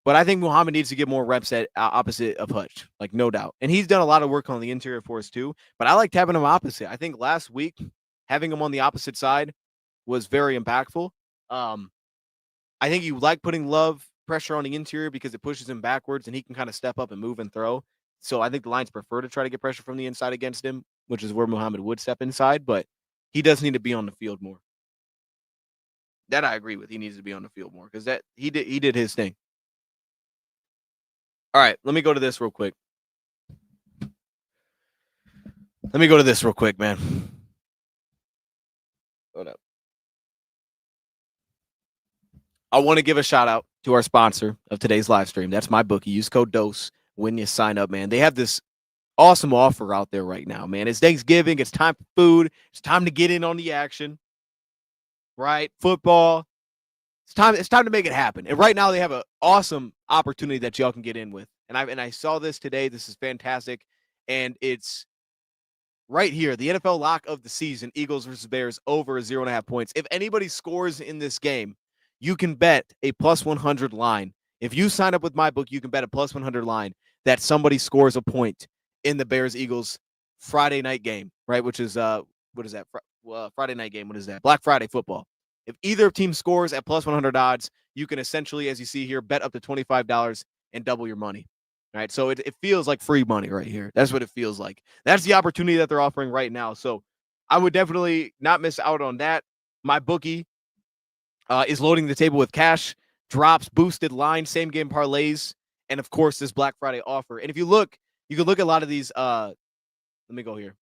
But I think Muhammad needs to get more reps at opposite of Hutch, like, no doubt. And he's done a lot of work on the interior for us too. But I liked having him opposite. I think last week, having him on the opposite side was very impactful. I think you like putting Love pressure on the interior because it pushes him backwards and he can kind of step up and move and throw. So I think the Lions prefer to try to get pressure from the inside against him, which is where Muhammad would step inside. But he does need to be on the field more. That I agree with. He needs to be on the field more because that he did his thing. All right, let me go to this real quick. Man. Hold up. I want to give a shout out to our sponsor of today's live stream. That's MyBookie. Use code DOSE when you sign up, man. They have this awesome offer out there right now, man. It's Thanksgiving. It's time for food. It's time to get in on the action, right? Football. It's time to make it happen. And right now they have an awesome opportunity that y'all can get in with. And I saw this today. This is fantastic. And it's right here, the NFL lock of the season, Eagles versus Bears over 0.5 points. If anybody scores in this game, you can bet a plus 100 line. If you sign up with MyBook, you can bet a plus 100 line that somebody scores a point in the Bears-Eagles Friday night game, right? Which is, what is that? Friday night game. What is that? Black Friday football. If either team scores at plus 100 odds, you can essentially, as you see here, bet up to $25 and double your money. All right, so it feels like free money right here. That's what it feels like. That's the opportunity that they're offering right now. So I would definitely not miss out on that. MyBookie is loading the table with cash, drops, boosted lines, same game parlays, and of course this Black Friday offer. And if you look, you can look at a lot of these. Let me go here.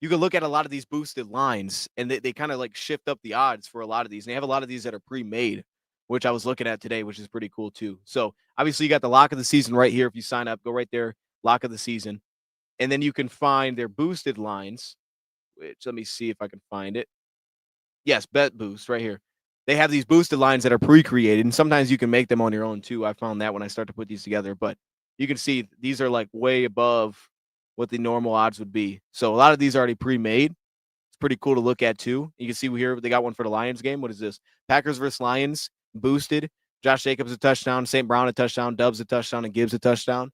You can look at a lot of these boosted lines, and they kind of like shift up the odds for a lot of these. And they have a lot of these that are pre-made, which I was looking at today, which is pretty cool too. So obviously you got the lock of the season right here. If you sign up, go right there, lock of the season. And then you can find their boosted lines, which let me see if I can find it. Yes, bet boost right here. They have these boosted lines that are pre-created, and sometimes you can make them on your own too. I found that when I start to put these together, but you can see these are like way above what the normal odds would be. So a lot of these are already pre-made. It's pretty cool to look at too. You can see here they got one for the Lions game. What is this? Packers versus Lions boosted. Josh Jacobs a touchdown, St. Brown a touchdown, Dubs a touchdown, and Gibbs a touchdown.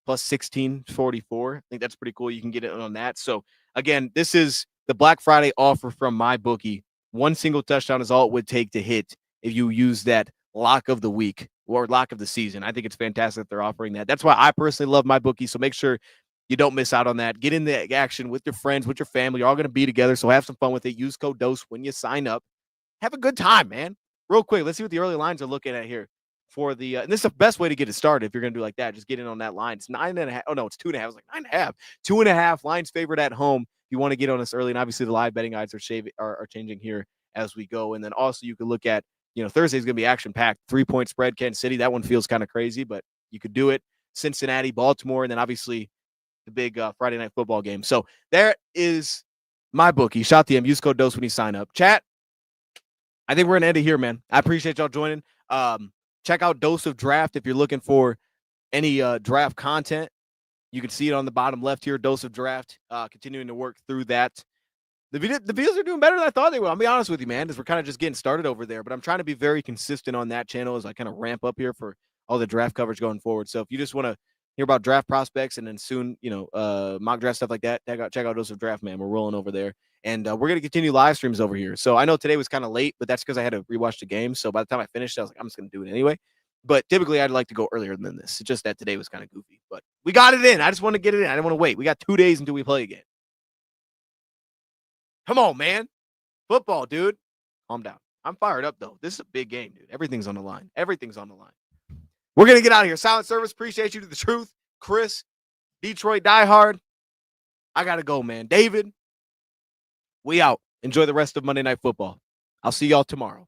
Plus 1644. I think that's pretty cool. You can get it on that. So again, this is the Black Friday offer from MyBookie. One single touchdown is all it would take to hit if you use that lock of the week or lock of the season. I think it's fantastic that they're offering that. That's why I personally love MyBookie. So make sure you don't miss out on that. Get in the action with your friends, with your family. You're all going to be together, so have some fun with it. Use code DOSE when you sign up. Have a good time, man. Real quick, let's see what the early lines are looking at here for the and this is the best way to get it started if you're going to do like that. Just get in on that line. It's 9.5. Oh, no, it's 2.5. I was like 9.5. 2.5. Lions favored at home. If you want to get on this early, and obviously the live betting odds are changing here as we go. And then also you can look at, Thursday's going to be action-packed. 3-point spread, Kansas City. That one feels kind of crazy, but you could do it. Cincinnati, Baltimore, and then obviously the big Friday night football game. So there is MyBookie. Shout to him. Use code DOSE when you sign up. Chat, I think we're going to end it here, man. I appreciate y'all joining. Check out Dose of Draft if you're looking for any draft content. You can see it on the bottom left here, Dose of Draft. Continuing to work through that. The videos are doing better than I thought they would. I'll be honest with you, man, as we're kind of just getting started over there. But I'm trying to be very consistent on that channel as I kind of ramp up here for all the draft coverage going forward. So if you just want to hear about draft prospects and then soon, mock draft stuff like that, check out Dose of Draft, man. We're rolling over there. And we're going to continue live streams over here. So I know today was kind of late, but that's because I had to rewatch the game. So by the time I finished, I was like, I'm just going to do it anyway. But typically, I'd like to go earlier than this. It's just that today was kind of goofy. But we got it in. I just want to get it in. I didn't want to wait. We got 2 days until we play again. Come on, man. Football, dude. Calm down. I'm fired up, though. This is a big game, dude. Everything's on the line. Everything's on the line. We're going to get out of here. Silent Service, appreciate you to the truth. Chris, Detroit diehard. I got to go, man. David, we out. Enjoy the rest of Monday Night Football. I'll see y'all tomorrow.